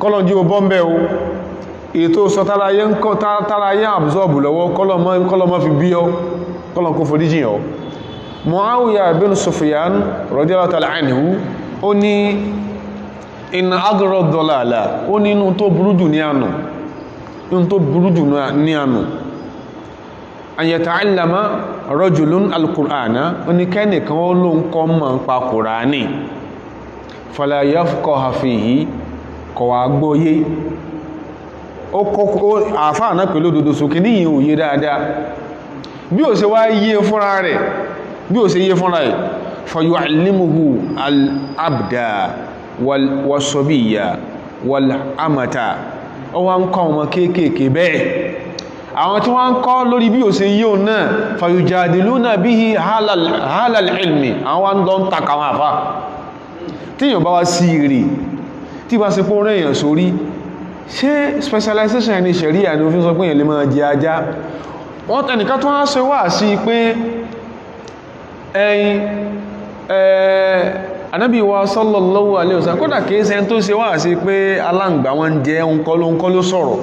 kọ́lọ̀n jí o bọ́m̀bẹ̀ o ètò sọ tàráyé absorb lọ́wọ́ kọ́lọ̀mọ́ fi bí ọ kọ́lọ̀n kó foríjìn ọ Muawiya bin Sufyan radiyallahu ta'ala anhu ó ní inna aghra dalala ó ní inú tó burú jù ní ànù an yata'allama rajulun al-Qur'ana oníkẹ́nìkan ó ló ń kọ́ mọ̀ ń pa Kùránì fala yafqaha fihi kọ̀wà gbóyé ó kọ́kọ́ àfáà náà pẹ̀lú òdòdó sókè ní ìyẹn òye dáadáa bí ó ṣe wá yé fúnra rẹ̀ fa yu'allimuhu al-abda wal-sabiyya wal-amata ó wá ń kọ́ ọmọ kéékèèké bẹ́ẹ̀ àwọn tí wọ́n ń kọ́ lórí bí ó ṣe yíò náà fayujadiluna bihi halal ilmi àwọn lọ ń takà wọn àfá tí yíò bá wá sí rí tí bá ṣe pọ́ rẹ̀ èèyàn sórí ṣe specialization ẹni ṣẹ̀rí àni òfin sọ pé èèyàn lè máa jẹ ajá wọ́n tẹnìkan tó wá ṣe wà sí pé Ànábì wa sallallahu alaihi wasallam kódà kìí ṣe tó ṣe wà sí pé aláǹgbà wọn jẹ́ oúnkọ́ ló sọ̀rọ̀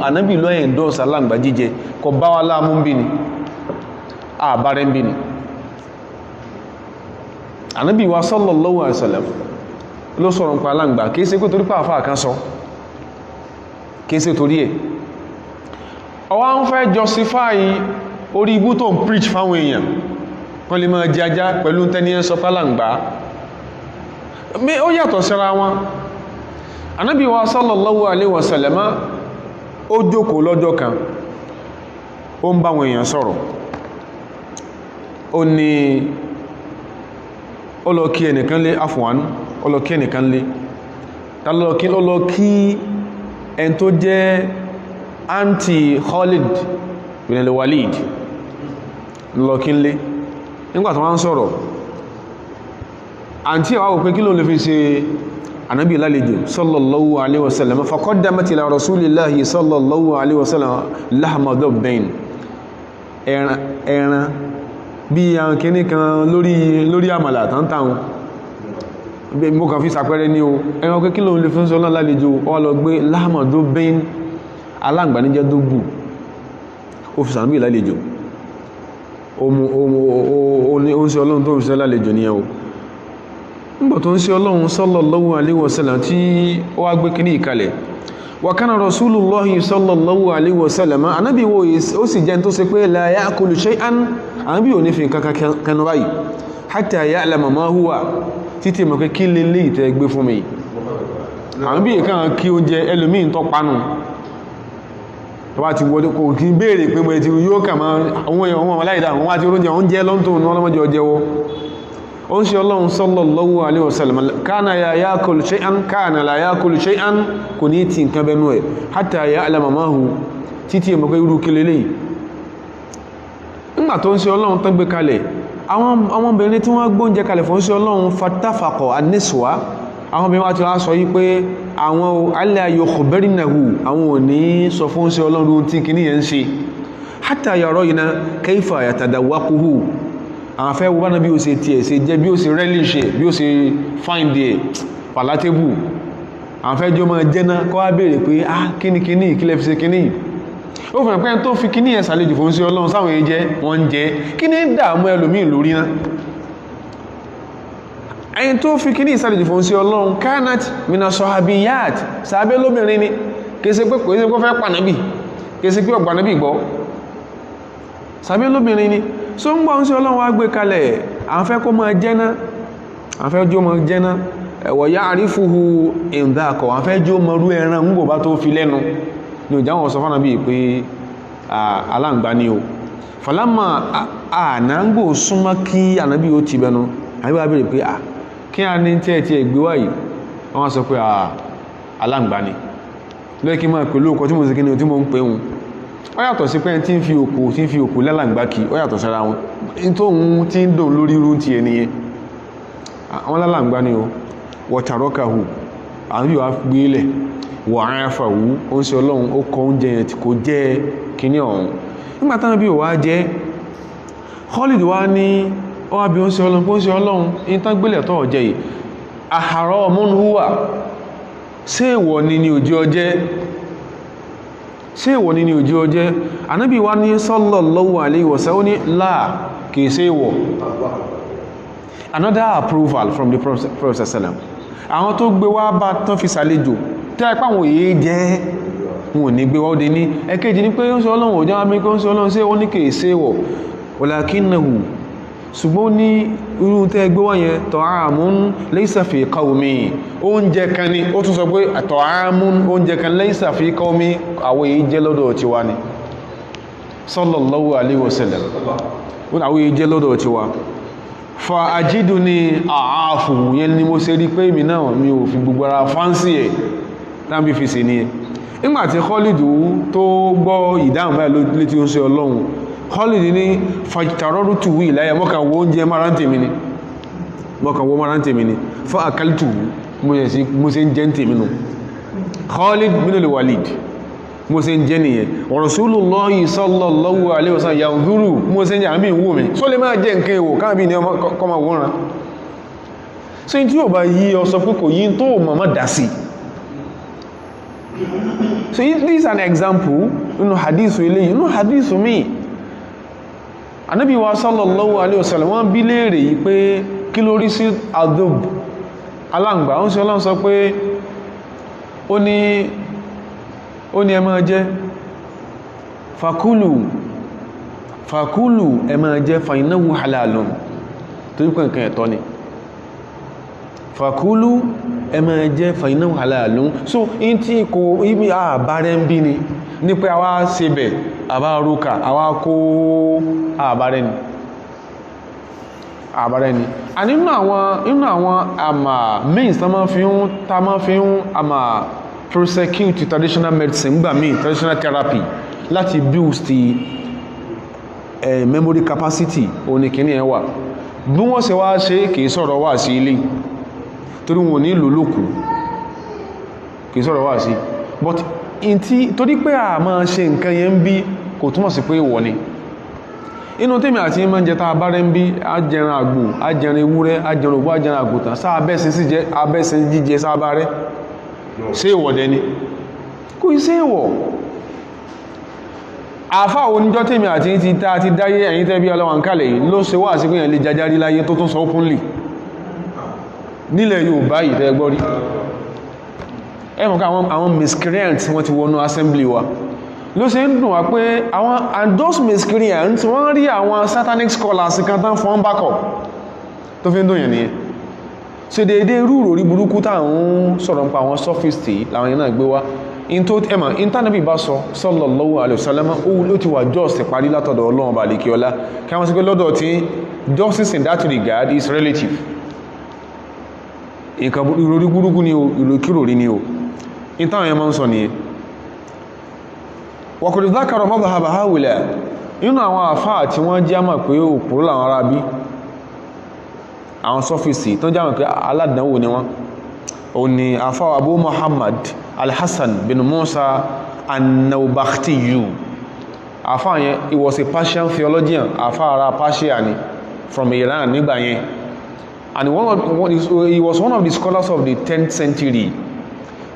Ànábì ló endorse aláǹgbà jíjẹ kọ bá wa láàmú bí ni àbárẹ́ bí ni Ànábì wa sallallahu alaihi wasallam ló sọ̀rọ̀ nípa aláǹgbà kìí ṣe pé torí pé àfáà kan sọ kìí ṣe torí ẹ̀ ọwá ń fẹ́ justify orí ibú tó ń preach fáwọn èèyàn kan lè máa jẹ ajá pẹ̀lú tẹ́ni ẹ́ sọ pálàǹgbà ó yàtọ̀ síra wọn Ànábì wa sallallahu alaihi wasallam ó jókòó lọ́jọ́ kan ó ń bá àwọn èèyàn sọ̀rọ̀ ó ní ó lọ kí ẹnìkan lé afwan ó lọ kí ẹnìkan lé ó lọ kí ẹn tó jẹ́ anti Khalid bin al-Walid lọ kí lé nígbàtí wọ́n ń sọ̀rọ̀ àǹtí àwọn òpin kí ló lè fi ṣe Ànábì lálejò sallallahu alaihi wasallam faqaddamat ila rasulillahi sallallahu alaihi wasallam lahma dabbain ẹran bí i àwọn kìíní kan lórí àmàlà tàntàn mo kàn fi sàpẹrẹ ní o ẹran pé kí ló lè fi ṣe lálejò ó lọ gbé lahma dabbain aláǹgbá ní jẹ́ dógbù ó fi sànúbì lálejò ó ń ṣe ọlọ́run tó fi ṣe lálejò ní ẹwọ nígbà tó ń ṣe ọlọ́run sallallahu alaihi wasallam tí ó wá gbé kíní ìkalẹ̀ wa kana rasulullahi sallallahu alaihi wasallam anábì wo ó sì jẹ́ tó ṣe pé la ya'kulu shay'an anábì ò ní fi nǹkan kanu báyìí hatta ya'lama ma huwa títí mọ̀ pé kí lè lè ìtẹ́ gbé fún mi anábì kan kí oúnjẹ ẹlòmíì tó panu tó bá ti wọlé kò kí béèrè pé mo ti yóò kà máa àwọn èèyàn wọn aláìdá wọn àti oúnjẹ lọ́ntò ní ọlọ́mọdé ọjẹ́wọ́ ó ń ṣe ọlọ́run sallallahu alaihi wasallam kana ya'kulu shay'an kana la ya'kulu shay'an kò ní tí nǹkan bẹnu ẹ̀ hatta ya'lama ma hu títí ẹmọ̀ pé irú kelele nígbà tó ń ṣe ọlọ́run tán gbé kalẹ̀ àwọn obìnrin tí wọ́n gbóúnjẹ kalẹ̀ fún ṣe ọlọ́run fatafaqa an-niswa àwọn obìnrin wá ti wá sọ yí pé àwọn alla yukhbirnahu àwọn ò ní sọ fún ṣe ọlọ́run tí kìíní yẹn ń ṣe hatta yarayna kayfa yatadawwaquhu àwọn afẹ́ wo bá náà bí ó ṣe tiẹ̀ ṣe jẹ́ bí ó ṣe relish bí ó ṣe find it palatable àwọn afẹ́ jọ máa jẹ́ náà kọ́ wá béèrè pé kíní kílẹ̀ fi ṣe kíní ó fẹ́ràn pé tó fi kíní ẹ̀ sàlejò fún sí ọlọ́run sáwọn èyí jẹ́ wọ́n ń jẹ́ kíní dààmú ẹlòmíì lórí náà ẹni tó fi kíní ìsàlejò fún sí ọlọ́run kanat mina sahabiyat sàbẹ́ lóbìnrin ni kése pé kò fẹ́ pànábì kése pé ọ̀gbànábì gbọ́ sàbẹ́ lóbìnrin ni so ń gbọ́n sí ọlọ́run wá gbé kalẹ̀ àwọn fẹ́ kó máa jẹ́ná àwọn fẹ́ jó máa jẹ́ná ẹ̀wọ̀ yá àrífúhu ìndàkọ̀ àwọn fẹ́ jó máa rú ẹran ń gbò bá tó fi lẹ́nu ní ìjà wọn sọ fánà bíi pé aláǹgbá ni o fàlámà ànágbò súnmọ́ kí ànábì ó ti bẹnu àbí wá bèèrè pé kí a ní tí ẹ̀ tí ẹ̀ gbé wáyìí wọ́n sọ pé aláǹgbá ni lẹ́kí máa pẹ̀lú ọkọ̀ tí mo sì kí ni tí mo ń pè wọn ó yàtọ̀ sí pé tí ń fi òkú lálàǹgbá kí ó yàtọ̀ sára wọn tó ń tí ń dùn lórí irú ti ẹni yẹn àwọn lálàǹgbá ni o wọ̀tàrọ́kàhù àwọn yóò gbé lẹ̀ wọ̀ àáfàwú ó ń ṣe ọlọ́run ó kọ oúnjẹ yẹn tí kò jẹ́ kíní ọ̀hún nígbà táwọn bí ò wá jẹ́ Khalid wá ní ọwá bí ó ń ṣe ọlọ́run pé ó ń ṣe ọlọ́run ìtàn gbélẹ̀ tó ọjẹ́ yìí àhàrọ̀ mọ́núhúwà ṣé èèwọ̀ ni ní òjì ọjẹ́ ṣé èèwọ̀ ni ní òjì ọjẹ́ Ànábì wá ní sallallahu alaihi wasallam ó ní láà kìí ṣe èèwọ̀ another approval from the Prophet sallam àwọn tó gbé wá bá tán fi ṣàlejò tẹ́ ipá wọn èyí jẹ́ wọn ò ní gbé wá ó dé ní ẹ̀kejì ní pé ó ń ṣe ọlọ́run òjò àmì kó ń ṣe ọlọ́run ṣé ó ní kìí ṣe èèwọ̀ walakinnahu ṣùgbọ́n ní irú tẹ́ gbé wọ́n yẹn ta'amun laysa fi qawmi oúnjẹ kan ní ó tún sọ pé ta'amun oúnjẹ kan laysa fi qawmi àwọn èyí jẹ́ lọ́dọ̀ ti wá ní sallallahu alaihi wasallam àwọn èyí jẹ́ lọ́dọ̀ ti wá fa ajiduni àáfù yẹn ni mo ṣe rí pé mi náà mi ò fi gbogbo ara fánsì ẹ̀ láàbí fi sí ní ẹ̀ nígbàtí Khalid tó gbọ́ ìdáhùn báyìí létí ó ń ṣe ọlọ́run Khalid ní fàjítàrọ́rù tùwú ìláyà mọ́kàn wo oúnjẹ marántèmi ni fún àkáltù mo ṣe ń jẹ́ ń tèmi nù Khalid minul Walid mo ṣe ń jẹ́ nìyẹn wa Rasulullahi sallallahu alaihi wasallam yanzuru mo ṣe ń jẹ́ àmì ìwò mi só lè máa jẹ́ nǹkan èwò káàbí ní ọmọ wọ́nran so tí ó bá yí ọ sọ pé kò yí tó mọ̀mọ́ dá sí so this is an example inú hadithu eléyìí inú hadithu mi Ànábì wa sallallahu alaihi wasallam wọ́n bí léèrè yìí pé kí ló rí sí adub aláǹgbá ó ń ṣe ọlọ́run sọ pé ó ní ẹ máa jẹ fàkúlù ẹ máa jẹ fa innahu halalun tó yípo nǹkan ẹ̀tọ́ ni fàkúlù ẹ máa jẹ fa innahu halalun so in tí kò ibi àbárẹ́ ń bí ni ní pé àwa ṣe bẹ̀ àbá rúkà àwa kó àbárẹ́ ni a nínú àwọn àmà means tá máa fi ń àmà prosecute traditional medicine gbà míì traditional therapy láti boost the memory capacity oníkíní ẹwà bí wọ́n ṣe wá ṣe kìí sọ̀rọ̀ wà sí ilé torí wọn ní lòlòkù kìí sọ̀rọ̀ wà sí but torí pé a máa ṣe nǹkan yẹn bí kò túmọ̀ sí pé wọ̀ ni inú tèmi àti ìmọ̀ jẹta abárẹ́ ń bí ajẹran àgbò ajẹran ewúrẹ́ ajẹran ògbó ajẹran àgùntàn abẹ́sìn jíjẹ sábárẹ́ ṣé ìwọ̀dẹ́ ni kò ṣe ìwọ̀ àfá oníjọ́ tèmi àti ti ta ti dáyé ẹ̀yin tẹ́ bí ọlọ́wọ̀n kalẹ̀ yìí ló ṣe wà sí pé yẹn lè jajárí láyé tó tún sọ openly nílẹ̀ Yorùbá yìí tẹ́ gbọ́ rí ẹmọ̀ká àwọn miscreants wọ́n ti wọnú assembly wa ló ṣe ń dùn wá pé àwọn and those miscreants wọ́n rí àwọn satanic scholars kan tán fọ́n backup tó fi ń dùn yẹn nìyẹn ṣe déédé rúrò rí burúkú táwọn sọ̀rọ̀ nípa àwọn sophists làwọn yẹn náà gbé wá ìntánẹ́bì bá sọ sallallahu alaihi wasallam ó ti wà just parí látọ̀dọ̀ Ọlọ́run bá lè kí ọlá kí wọ́n sí pé lọ́dọ̀ tí justice in that regard is relative nǹkan ìròrí burúkú ni o ìròkíròrí ni o ìntánà yẹn máa ń sọ nìyẹn wa qad dhakara madhhab haula nínú àwọn àfáà tí wọ́n jẹ́ àmà pé òpùrọ́ làwọn ará bí àwọn sọ́fíìsì tó jẹ́ àmà pé aládánwò ni wọ́n ó ní àfáà Abu Muhammad Al-Hassan bin Musa An-Nawbakhtiyu àfáà yẹn he was a Persian theologian àfáà ará Persia ni from Iran nígbà yẹn and he was one of the scholars of the 10th century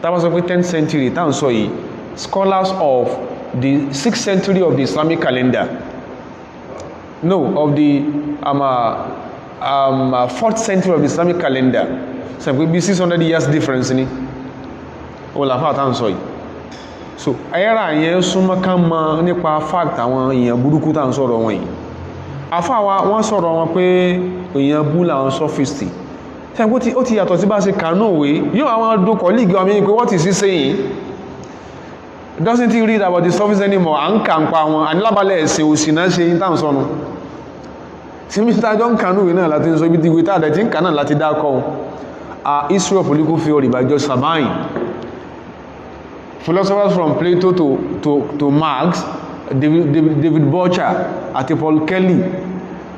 tàbí sọ pé 10th century tàbí sọ yìí scholars of the 6th century of the Islamic calendar no of the 4th century of the Islamic calendar so pé bí 600 years difference ni o la fà tàbí sọ yìí so ayára yẹn súnmọ́ ká mọ̀ nípa fact àwọn èèyàn burúkú tàbí sọ̀rọ̀ wọn yìí afáwa wọ́n sọ̀rọ̀ wọn pé èèyàn bú làwọn sophists ṣẹ́gbó ó ti yàtọ̀ tí bá ṣe kànú òwe yóò àwọn ọdún colleague ọmọ yìí pé what is he saying doesn't he read about the sophists anymore à ń kà ń pa wọn ànílábàlẹ̀ ẹ̀sìn òsì náà ṣe yí tàn sọnù tí mr john kànú òwe náà láti sọ ibi tí ìwé tààdẹ̀ tí ń kà náà láti dákọ̀ history of political theory by George Sabine philosophers from Plato to Marx David Boucher àti Paul Kelly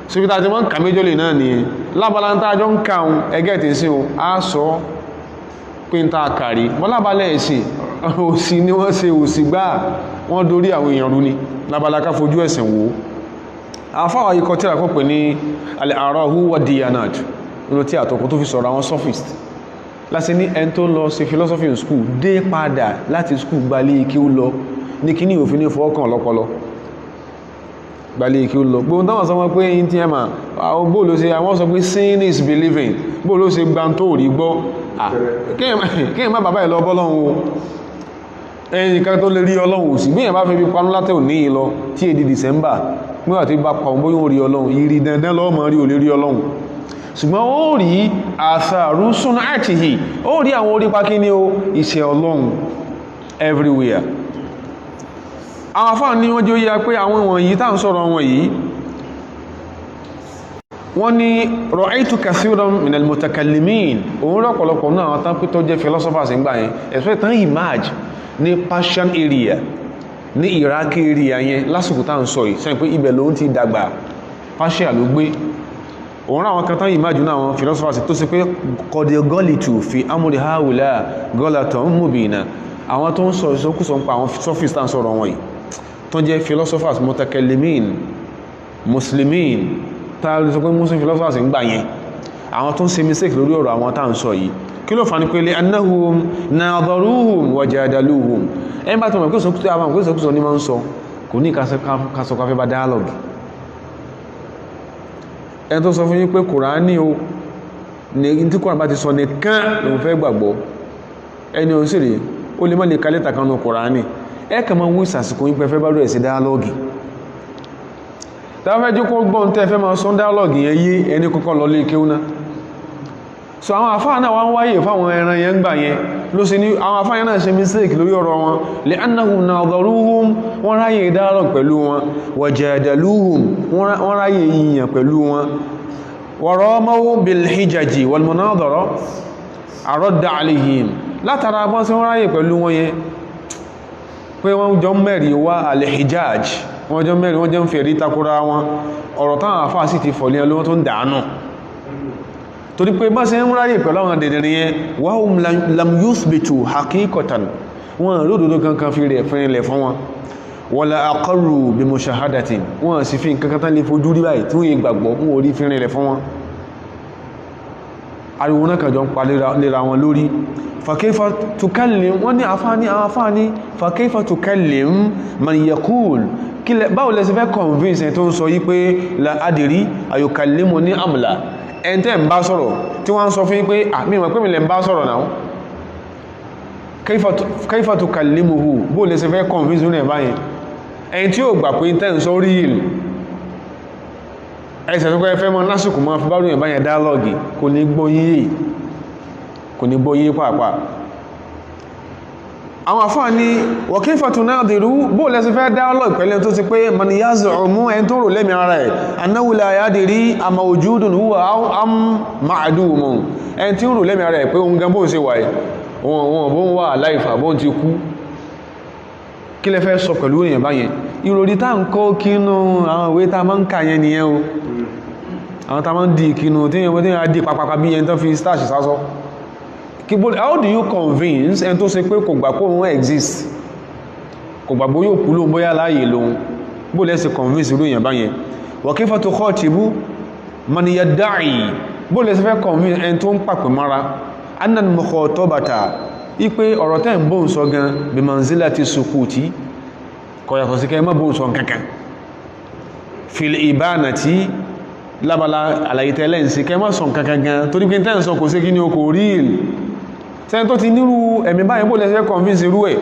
so bí tàbí wọ́n kà méjọ́lẹ̀ náà ni lábàlántà jọ ń kàun ẹgẹ́ tí sí o a sọ pé ń ta kàrí wọ́n lábàlẹ̀ ẹ̀sìn òsì ni wọ́n ṣe òsì gbá wọ́n dorí àwọn èèyàn rú ni lábàláká fojú ẹ̀sìn wò àfáwà ikọ̀ tí a kọ́ pè ní al-Arahu wa Diyanat nínú tí àtọkù tó fi sọ̀rọ̀ àwọn sophist láti ní ẹni tó lọ sí philosophy in school dé padà láti school gbalé kí ó lọ ní kí ní òfin ní fọ́ọ̀kan lọ́pọlọ gbalé kí ó lọ gbogbo táwọn sọ wọ́n pé yí tí ẹmà bóòlò sí àwọn sọ pé seeing is believing bóòlò sí gbá tó rí gbọ́ kíyàn má bàbá ìlọ bọ́lọ́run o ẹni kan tó lè rí ọlọ́run ò sí bí yẹn bá fẹ́ bí panú látẹ̀ ò ní ìlọ tí èdè December nígbà tí bá pa òun bóyá ó rí ọlọ́run ìrì dandan lọ́mọ rí ò lè rí ọlọ́run ṣùgbọ́n ó rí àṣàrú súnà àtìhì ó rí àwọn orí pákí ní o iṣẹ́ ọlọ́run everywhere àwọn afáà ní wọ́n jẹ́ ó yá pé àwọn wọ̀nyí tá ń sọ̀rọ̀ wọn yìí wọ́n ní ra'aytu kathiran minal mutakallimin òun rọ̀pọ̀lọpọ̀ náà àwọn tán pé tó jẹ́ philosophers ń gbà yẹn ẹ̀sọ́ tán emerge ní Persian area ní Iraq area yẹn lásìkò tá ń sọ yìí sẹ́yìn pé ibẹ̀ ló ń ti dàgbà Persia ló gbé òun rà àwọn kan tán emerge náà àwọn philosophers tó sì pé qad ghalitu fi amri haula ghalatan mubina àwọn tó ń sọ ìsọkúsọ ń pa àwọn sophists tá ń sọ̀rọ̀ wọn yìí tó jẹ́ philosophers mutakallimin muslimin tààrí sọ pé muslim philosophers ń gbà yẹn àwọn tó ń ṣe mistake lórí ọ̀rọ̀ àwọn tàà ń sọ yìí kí ló fà ní pé lè annahum nadharuhum wa jadaluhum ẹni bá tó mọ̀ pé ìsọkúsọ ní máa ń sọ kò ní kásọ káfẹ́ bá dialogue ẹni tó sọ fún yín pé Kùránì o ní tí Kùránì bá ti sọ nìkan lòun fẹ́ gbàgbọ́ ẹni ò sì rí ó lè má lè ka lẹ́tà kan nù Kùránì ẹ kà máa ń wíṣà àsìkò yín pé fẹ́ bá rẹ̀ sí dialogue tàbí ẹjọ́ kó gbọ́n tẹ́ fẹ́ máa sọ dialogue yẹn yé ẹni kọ́kọ́ lọ lé kéwú náà so àwọn àfáà náà wọ́n wáyé fáwọn ẹran yẹn gbà yẹn ló sì ní àwọn àfáà yẹn náà ṣe mistake lórí ọ̀rọ̀ wọn li annahum nadharuhum wọ́n ráyè dialogue pẹ̀lú wọn wa jadaluhum wọ́n ráyè yìnyàn pẹ̀lú wọn wa ramaw bil hijaji wal munadhara aradda alayhim látara bọ́n sí wọ́n ráyè pẹ̀lú wọn yẹn pé wọ́n jọ mẹ́rin wá al-hijaj wọ́n jọ mẹ́rin wọ́n jọ ń fẹ̀rí takura wọn ọ̀rọ̀ táwọn àfáà sì ti fọ̀lẹ́ olówó tó ń dànù torí pé bá ṣe ń ráyè pẹ̀lú àwọn dẹ̀dẹ̀rẹ̀ yẹn wahum lam yuthbitu haqiqatan wọn lódòdó kankan fi rẹ̀ fẹ́rẹ̀lẹ̀ fún wọn wala aqarru bi mushahadatin wọn sì fi nǹkan kan lè fojú rí báyìí tí wọ́n yẹ gbàgbọ́ wọn ò rí fẹ́rẹ̀lẹ̀ fún wọn ariwo náà kàjọ ń pa lera wọn lórí fàkífà tukallim wọ́n ní àfáàní fa kayfa tukallim man yaqul báwo lẹ ṣe fẹ́ convince ẹ̀ tó ń sọ yí pé la adìrí ayukallimu ní àmìlà ẹn tẹ́ ń bá sọ̀rọ̀ tí wọ́n ń sọ fún yí pé àmì ìmọ̀ pé mi lẹ ń bá sọ̀rọ̀ náà kayfa tukallimuhu bó lẹ ṣe fẹ́ convince ní ẹ̀bá yẹn ẹn tí ó gbà pé tẹ́ ń sọ real ẹsẹ̀ tó kọ́ fẹ́ mọ́ lásìkò mọ́ fi bá rú ẹ̀bá yẹn dialogue kò ní gbọ́ yé pàápàá àwọn àfáà ní wa kayfa tunadiru bó lẹ́sí fẹ́ dialogue pẹ̀lú tó ti pé man yaz'umu ẹni tó rò lẹ́mì ara ẹ̀ annahu la yadri am mawjudun huwa am ma'dumun ẹni tí ó rò lẹ́mì ara ẹ̀ pé ohun gan bó ń ṣe wà wọn bó ń wà láìfà bó ń ti kú kí lẹ fẹ́ sọ pẹ̀lú èèyàn báyẹn ìròrí tá ń kọ́ kínú àwọn ìwé tá máa ń kà yẹn nìyẹn o àwọn tá máa ń di ìkínú tí yẹn á di papapa bí yẹn tó fi starch sásọ how do you convince ẹni tó ṣe pé kò gbà pé òun exist kò gbà bóyá òkú lóun bóyá láàyè lóun bó lẹ́sẹ̀ convince irú èèyàn báyẹn wa kayfa tukhatibu man yadda'i bó lẹ́sẹ̀ fẹ́ convince ẹni tó ń pàpè mọ́ra anna al-mukhatabata ipe ọ̀rọ̀ tẹ́ ń bó ń sọ gan bi manzilati sukuti kò yàtọ̀ sí kẹ́ mọ́ bó ń sọ kankan fil ibanati lábala àlàyé tẹ́lẹ̀ ń sí kẹ́ mọ́ sọ kankan gan torí pé tẹ́ ń sọ kò sí kí ni o kò real sẹ́yìn tó ti nírú ẹ̀mí báyìí bó lẹ́sẹ̀ convince irú ẹ̀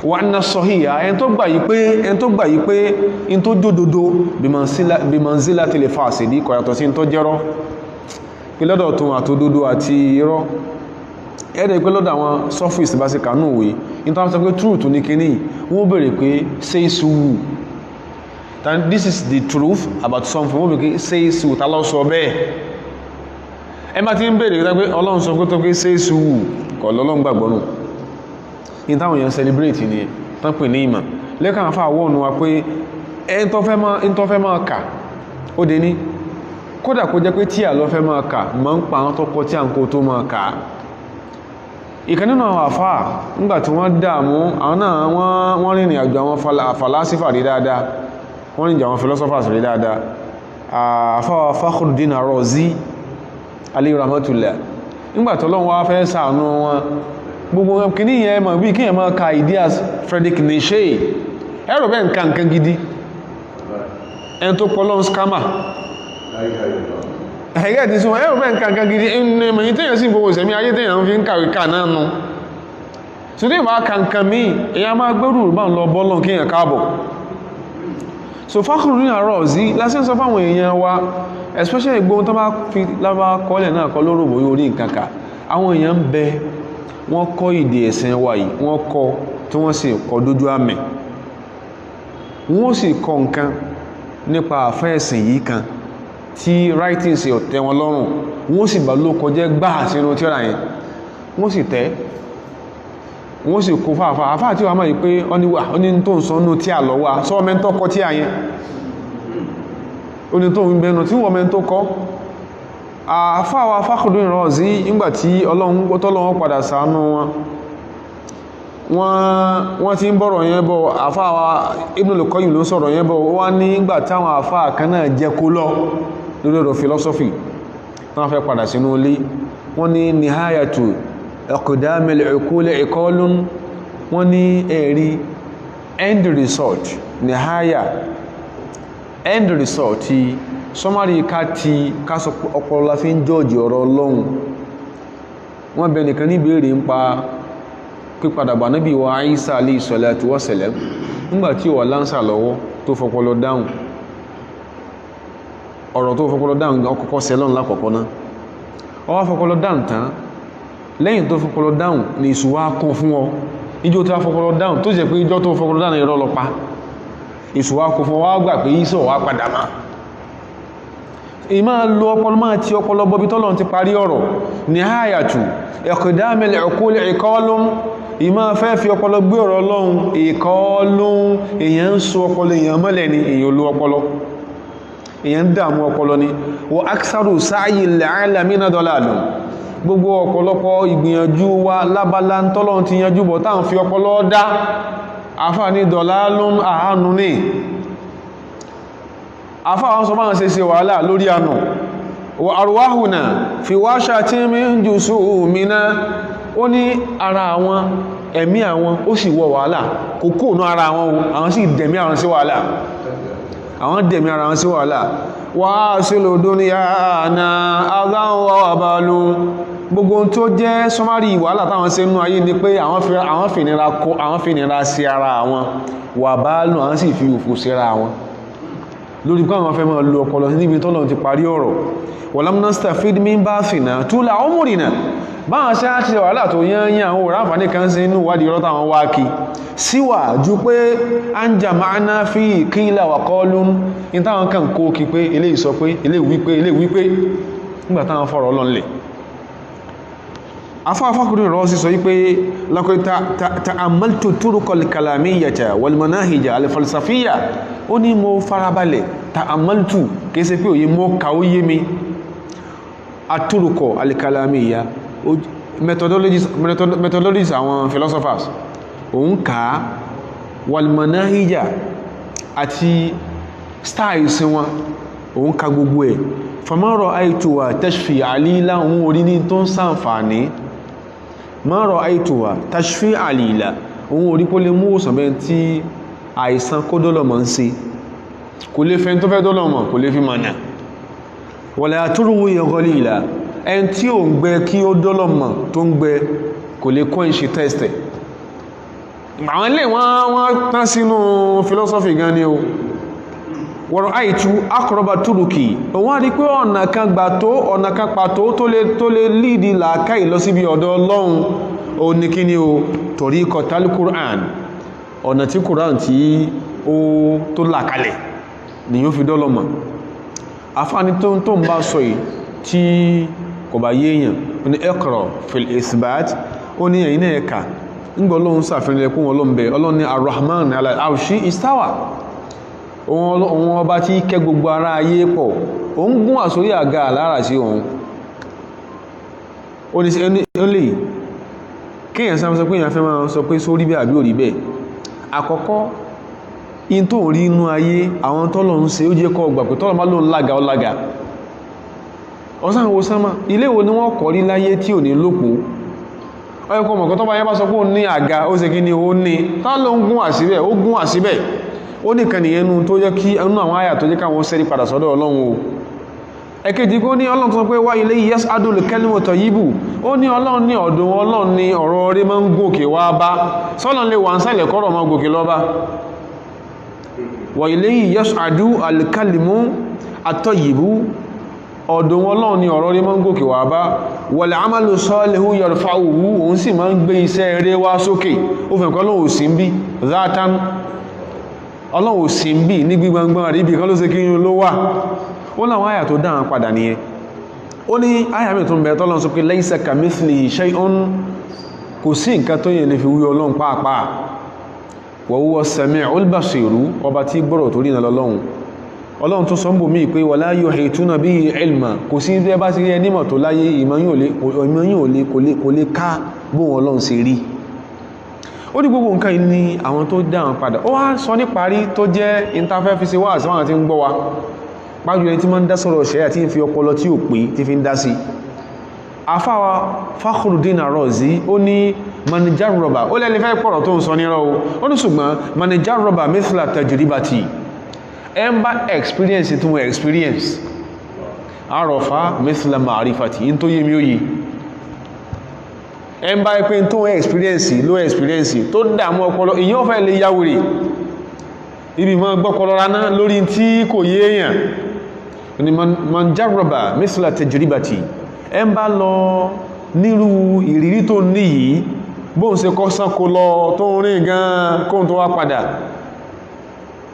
wà ní sọ̀híyà ẹni tó gbà yí pé in tó jódodo bí manzila tilẹ̀ fàṣì ní kọ̀yàtọ̀ sí tó jẹ́rọ pé lọ́dọ̀ tó àtòdodo àti irọ́ ẹ̀rẹ́ pé lọ́dọ̀ àwọn sọ́fíìsì bá sí kanú òwe in tó wọ́n sọ pé truth ní kíní wọ́n bèèrè pé say so this is the truth about something wọ́n bèèrè pé say so ta ló sọ bẹ́ẹ̀ ẹ má ti ń bèèrè pé ọlọ́run sọ pé tó pé say so kọ̀ lọ́lọ́run gbàgbọ́ nù in táwọn èèyàn celebrate ní ẹ̀ tán pè ní ìmọ̀ lẹ́kàn àfà wọ́n wa pé ẹni tó fẹ́ máa kà ó dé ní kódà kó jẹ́ pé tí à lọ fẹ́ máa kà mọ́ ń pa àwọn tó kọ tí à ń kó tó máa kà ìkan nínú àwọn àfà nígbà tí wọ́n dààmú àwọn náà wọ́n rìnrìn àjò àwọn falasifa rí dáadáa wọ́n rìnrìn àjò àwọn philosophers rí dáadáa àfà Fakhruddin Ar-Razi alayhi rahmatullah nígbà tí Ọlọ́run wá fẹ́ ṣàánú wọn gbogbo kìíní yẹn mọ̀ bí kíyàn máa ka ideas Friedrich Nietzsche ẹ̀rọ bẹ́ẹ̀ nǹkan gidi ẹni tó pọ̀lọ́ scammer ẹ̀gẹ́ ti súnmọ́ ẹ̀rọ bẹ́ẹ̀ nǹkan gidi ẹni mẹ̀yìn tẹ́yàn sí gbogbo ìsẹ̀mí ayé tẹ́yàn fi ń kàwé ká náà nù tí ó bá kankan míì èyàn máa gbẹ́rù bá ń lọ bọ́lọ̀ kíyàn káàbọ̀ so Fakhruddin Ar-Razi lásán sọ fáwọn èèyàn wa especially gbogbo tó bá fi lábá kọ́lẹ̀ náà kọ́ lóró bóyá orí nǹkan ká àwọn èèyàn ń bẹ wọ́n kọ́ ìdè ẹ̀sìn wa yìí wọ́n kọ́ tí wọ́n sì kọ́ dójú àmì wọ́n sì kọ́ nǹkan nípa àfẹ́ ẹ̀sìn yìí kan tí writing sí ọ̀tẹ́ wọn lọ́rùn wọ́n sì bá ló kọjẹ́ gbáà sínú tíra yẹn wọ́n sì tẹ́ wọ́n sì kó fàáfà àfáà tí wọ́n máa yìí pé ó ní tó ń sọ nú tí à lọ́wọ́ sọ mẹ́ntọ́ kọ́ tí à yẹn ó ní tó ń bẹnu tí wọ́n mẹ́ntọ́ kọ́ àfáàwà Fakhruddin Ar-Razi nígbàtí Ọlọ́run padà ṣàánú wọ́n ti ń bọ̀rọ̀ yẹn bọ̀ àfáàwà Ibn al-Qayyim ló sọ̀rọ̀ yẹn bọ̀ wọ́n ní nígbàtí àwọn àfáà kan náà jẹ́ kó lọ lórí ọ̀rọ̀ philosophy wọ́n fẹ́ padà sínú ilé wọ́n ní nihayatu iqdamil uqul iqalun wọ́n ní ẹ̀rí end result nihaya end result ti sọmárì ká sọ ọpọlọ la fi ń jọ́ọ̀jì ọ̀rọ̀ Ọlọ́run wọ́n bẹ nìkan ní ìbéèrè ń pa pípadàbà Nábì wa Ìsá alayhi salatu wa salam nígbàtí ó wà lánsà lọ́wọ́ tó fọpọlọ dáhùn ọ̀rọ̀ tó fọpọlọ dáhùn ọkọ̀kọ́ sẹlọ́n lákọ̀ọ́kọ́ náà ó wá fọpọlọ dáhùn tán lẹ́yìn tó fọpọlọ dáhùn ní ìṣù wá kún fún ọ ìjọ tó fọpọlọ dáhùn tó jẹ́ pé ìjọ tó fọpọlọ dáhùn irọ́ lọ pa ìṣù wá kún fún ọ wá gbà pé Ìsá wá padà máa ìmá lo ọpọlọ máa tí ọpọlọ bọ́bí tọ́lọ̀ ti parí ọ̀rọ̀ ní àyàtù iqdamil uqul iqalun ìmá fẹ́ fi ọpọlọ gbé ọ̀rọ̀ Ọlọ́run iqalun èyàn ń so ọpọlọ èyàn mọ́lẹ̀ ni èyàn lo ọpọlọ èyàn dàmú ọpọlọ ni wa aktharu sa'yil alamina dalalun gbogbo ọ̀pọ̀lọpọ̀ ìgbìyànjú wa lábala ń tọ́lọ̀ ti yanjú bọ̀ táà ń fi ọpọlọ dá àfáà ní dalalun àánú ní àfáwọn sọ máa ṣe wàhálà lórí ànà wa arwahuna fi washatin min jusumina ó ní ara àwọn ẹ̀mí àwọn ó sì wọ wàhálà kò kó nú ara wọn àwọn sì dẹ̀mí àwọn sí wàhálà wà sí lòdó ní àná aláwọ̀ àbálú gbogbo tó jẹ́ sọmárì wàhálà táwọn ṣe nú ayé ni pé àwọn fìnira sí ara àwọn wà bálù àwọn sì fi òfò síra àwọn lórí pé àwọn fẹ́ máa lo ọpọlọ níbi tọ́lọ̀ ti parí ọ̀rọ̀ wọ̀lámúnásítà fídmí bá fìnà túlà ọmọrìnà báwọn ṣe á ti wàhálà tó yányán àwọn òrán àǹfààní kan sí inú wádìí ọ̀rọ̀ táwọn wá kí síwà ju pé a ń jà máa ná fi ìkílà wà kọlún ní táwọn kan kó kí pé eléyìí sọ pé eléyìí wípé nígbà táwọn fọ̀rọ̀ ọlọ́nlẹ̀ afáfákùnrin rọ́ sí sọ wípé laqad ta'ammaltu turuqal kalamiyyata wal manahija al falsafiyya ó ní mo farabalẹ̀ ta'ammaltu kéèsẹ́ pé òye mọ́ ka ó yé mi aturuqo al kalamiyya methodologies àwọn philosophers òun ká wal manahija àti styles wọn òun ká gbogbo ẹ̀ fama ra'aytuha tashfi alila òun orí ní tó ń ṣàǹfààní ma ra'aytuha tashfi alila òun orí kó lè mú òsàn bẹ́ẹ̀ tí àìsàn kó dọ́lọ̀mọ̀ ń ṣe kò lè fẹ́ tó fẹ́ dọ́lọ̀mọ̀ kò lè fi mọ̀nà wala turwu ghalila ẹn tí ó ń gbẹ kí ó dọ́lọ̀mọ̀ tó ń gbẹ kò lè kọ́ ìṣe tẹ́stẹ̀ àwọn ilé wọ́n tán sínú philosophy gan ni o wọ̀rọ̀ àìtú akọrọba túrùkì wọ́n rí pé ọ̀nà kan gbà tó ọ̀nà kan pàtó tó lè lídi làákàí lọ síbi ọ̀dọ̀ Ọlọ́run o ní kí ni o torí kọtàlì Qur'an ọ̀nà tí Qur'an tí ó tó làkalẹ̀ ni yóò fi dọ́lọ́mọ̀ afáni tó ń bá sọ yìí tí kò bá yéèyàn ó ní iqra fil isbat ó ní ẹ̀yìn náà ẹ̀ka nígbà Ọlọ́run sàfihàn ẹkún ọlọ́mbẹ̀ Ọlọ́run ní Ar-Rahman ala al-arshi istawa òun ọba tí kẹ́ gbogbo ara ayé pọ̀ o ń gún àsórí àga àlára sí òun ó ní sí ẹlẹ́ kíyàn sáà sọ pé èyàn fẹ́ máa sọ pé sórí bẹ́ àbí òrí bẹ́ àkọ́kọ́ in tó rí inú ayé àwọn tọ́lọ̀ ń ṣe ó jẹ́ kọ́ ọgbà pé tọ́lọ̀ má ló ń lága ọlága ọ̀sán wo sánmà ilé wo ni wọ́n kọ́ rí láyé tí ò ní lópo ọyọ́kọ́ mọ̀kọ́ tó bá yẹ́ bá sọ pé ó ní àga ó ṣe kí ni ó ní tá ló ń gún àsíbẹ̀ ó gún àsíbẹ̀ ó ní kan nìyẹnu tó jẹ́ kí ẹnu àwọn àyà tó jẹ́ káwọn sẹ́rí padà sọ́dọ̀ Ọlọ́run o ẹ̀kejì kó ní Ọlọ́run tó pé wá ilé yas'adul kalimu tayyibu ó ní Ọlọ́run ní ọ̀dọ̀ Ọlọ́run ní ọ̀rọ̀ rí máa ń gòkè wá bá sọ́lọ́n lè wà ń sálẹ̀ kọ́rọ̀ máa gòkè lọ bá wà ilé yas'adul kalimu at-tayyibu ọ̀dọ̀ Ọlọ́run ní ọ̀rọ̀ rí máa ń gòkè wá bá wal amalu salihu yarfa'uhu òun sì máa ń gbé iṣẹ́ rere wá sókè ó fẹ́ kọ́ lóhùn sí ń bí zatan Ọlọ́run sí ń bí ní gbígbàngbàn àríbì kan ló ṣe kí yíò ló wà ó láwọn àyà tó dáhàn padà nìyẹn ó ní àyà mi tó ń bẹ̀rẹ̀ tọ́lọ́run sọ pé laysa kamithlihi shay'un kò sí nǹkan tó yẹn lè fi wí Ọlọ́run pàápàá wa huwa as-sami'ul basiru ọba tí gbọ́rọ̀ tó rìnà lọ́lọ́run Ọlọ́run tó sọ́mbò mí pé wala yuhituna bihi ilma kò sí bí ẹ bá ti rí ẹnímọ̀ tó láyé ìmọ̀ yóò kò lè ká bóhun Ọlọ́run ṣe rí ó ní gbogbo nǹkan ní àwọn tó dáhùn padà ó wá sọ ní parí tó jẹ́ interfẹ́fisí wà sí àwọn tí ń gbọ́ wa pàájú ẹni tí ma ń dá sọ̀rọ̀ ṣẹ́ àti fi ọpọlọ tí ò pé tí fi ń dá sí afáwa Fakhruddin Ar-Razi ó ní manijarroba ó lẹ́lẹ́ fẹ́ pọ̀rọ̀ tó ń sọ nírọ́ ó ní ṣùgbọ́n manijarroba mithla tajribati ẹ ń bá experience tí wọ́n experience arafa mithla ma'rifati in tó yé mi ó yé ẹ ń bá ẹpẹ́ tó experience ló experience tó dàmú ọpọlọ èyí ó fẹ́ lè yáwòrè ibi mọ́ gbọ́pọlọ ráná lórí tí kò yé èèyàn ni man jarraba misla tajribati ẹ ń bá lọ nírú ìrírí tó ní yìí bóhùn ṣe kọ́ sánkó lọ tó ń rìn gan kóhùn tó wá padà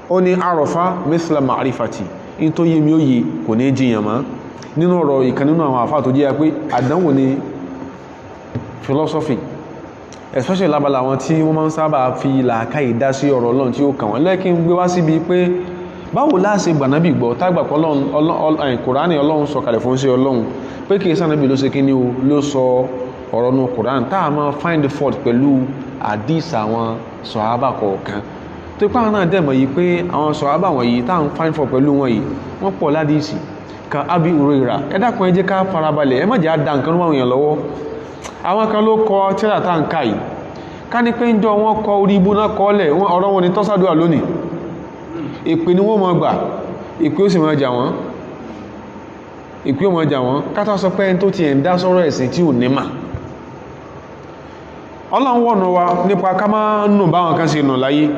ó ní arafa misla ma'rifati in tó yé mi ó yé kò ní jiyàn mọ́ nínú ọ̀rọ̀ ìkan nínú àwọn àfáà tó jẹ́ pé àdánwò ni philosophy especially lábàlá àwọn tí wọ́n máa ń sábà fi làákàyè dá sí ọ̀rọ̀ Ọlọ́run tí ó kàn wọ́n lẹ́kí ń gbé wá síbi pé báwo láàṣẹ gbànábì gbọ́ tágbàpọ̀ Kùránì Ọlọ́run sọ kalẹ̀ fún sí Ọlọ́run pé kìí sànábì ló ṣe kí ní o ló sọ ọ̀rọ̀ nù Kùránì táà máa find fault pẹ̀lú àdís àwọn sọ̀hábà kọ̀ọ̀kan tó ipá náà dẹ̀mọ̀ yìí pé àwọn sọ̀hábà wọ̀nyí táà ń find fault pẹ̀lú wọn yìí wọ́n pọ̀ ládìsì ka Abi Hurairah ẹ dákun ẹ jẹ́ ká farabalẹ̀ ẹ má jẹ́ àdá nǹkan wọ́n èèyàn lọ́wọ́ àwọn kan ló kọ tírà tá ń ká yìí ká ní pé ń jọ wọ́n kọ orí ibú náà kọ́lẹ̀ ọ̀rọ̀ wọn ni tọ́sàdúrà lónìí ìpè ni wọ́n mọ̀ gbà ìpè ó sì mọ̀ jà wọ́n ìpè ó mọ̀ jà wọ́n kátà sọ pé ẹni tó ti ẹ̀ ń dá sọ́rọ̀ ẹ̀sìn tí ò ní mà Ọlọ́run wọ̀nà wa nípa ká máa nù báwọn kan ṣe nù láyé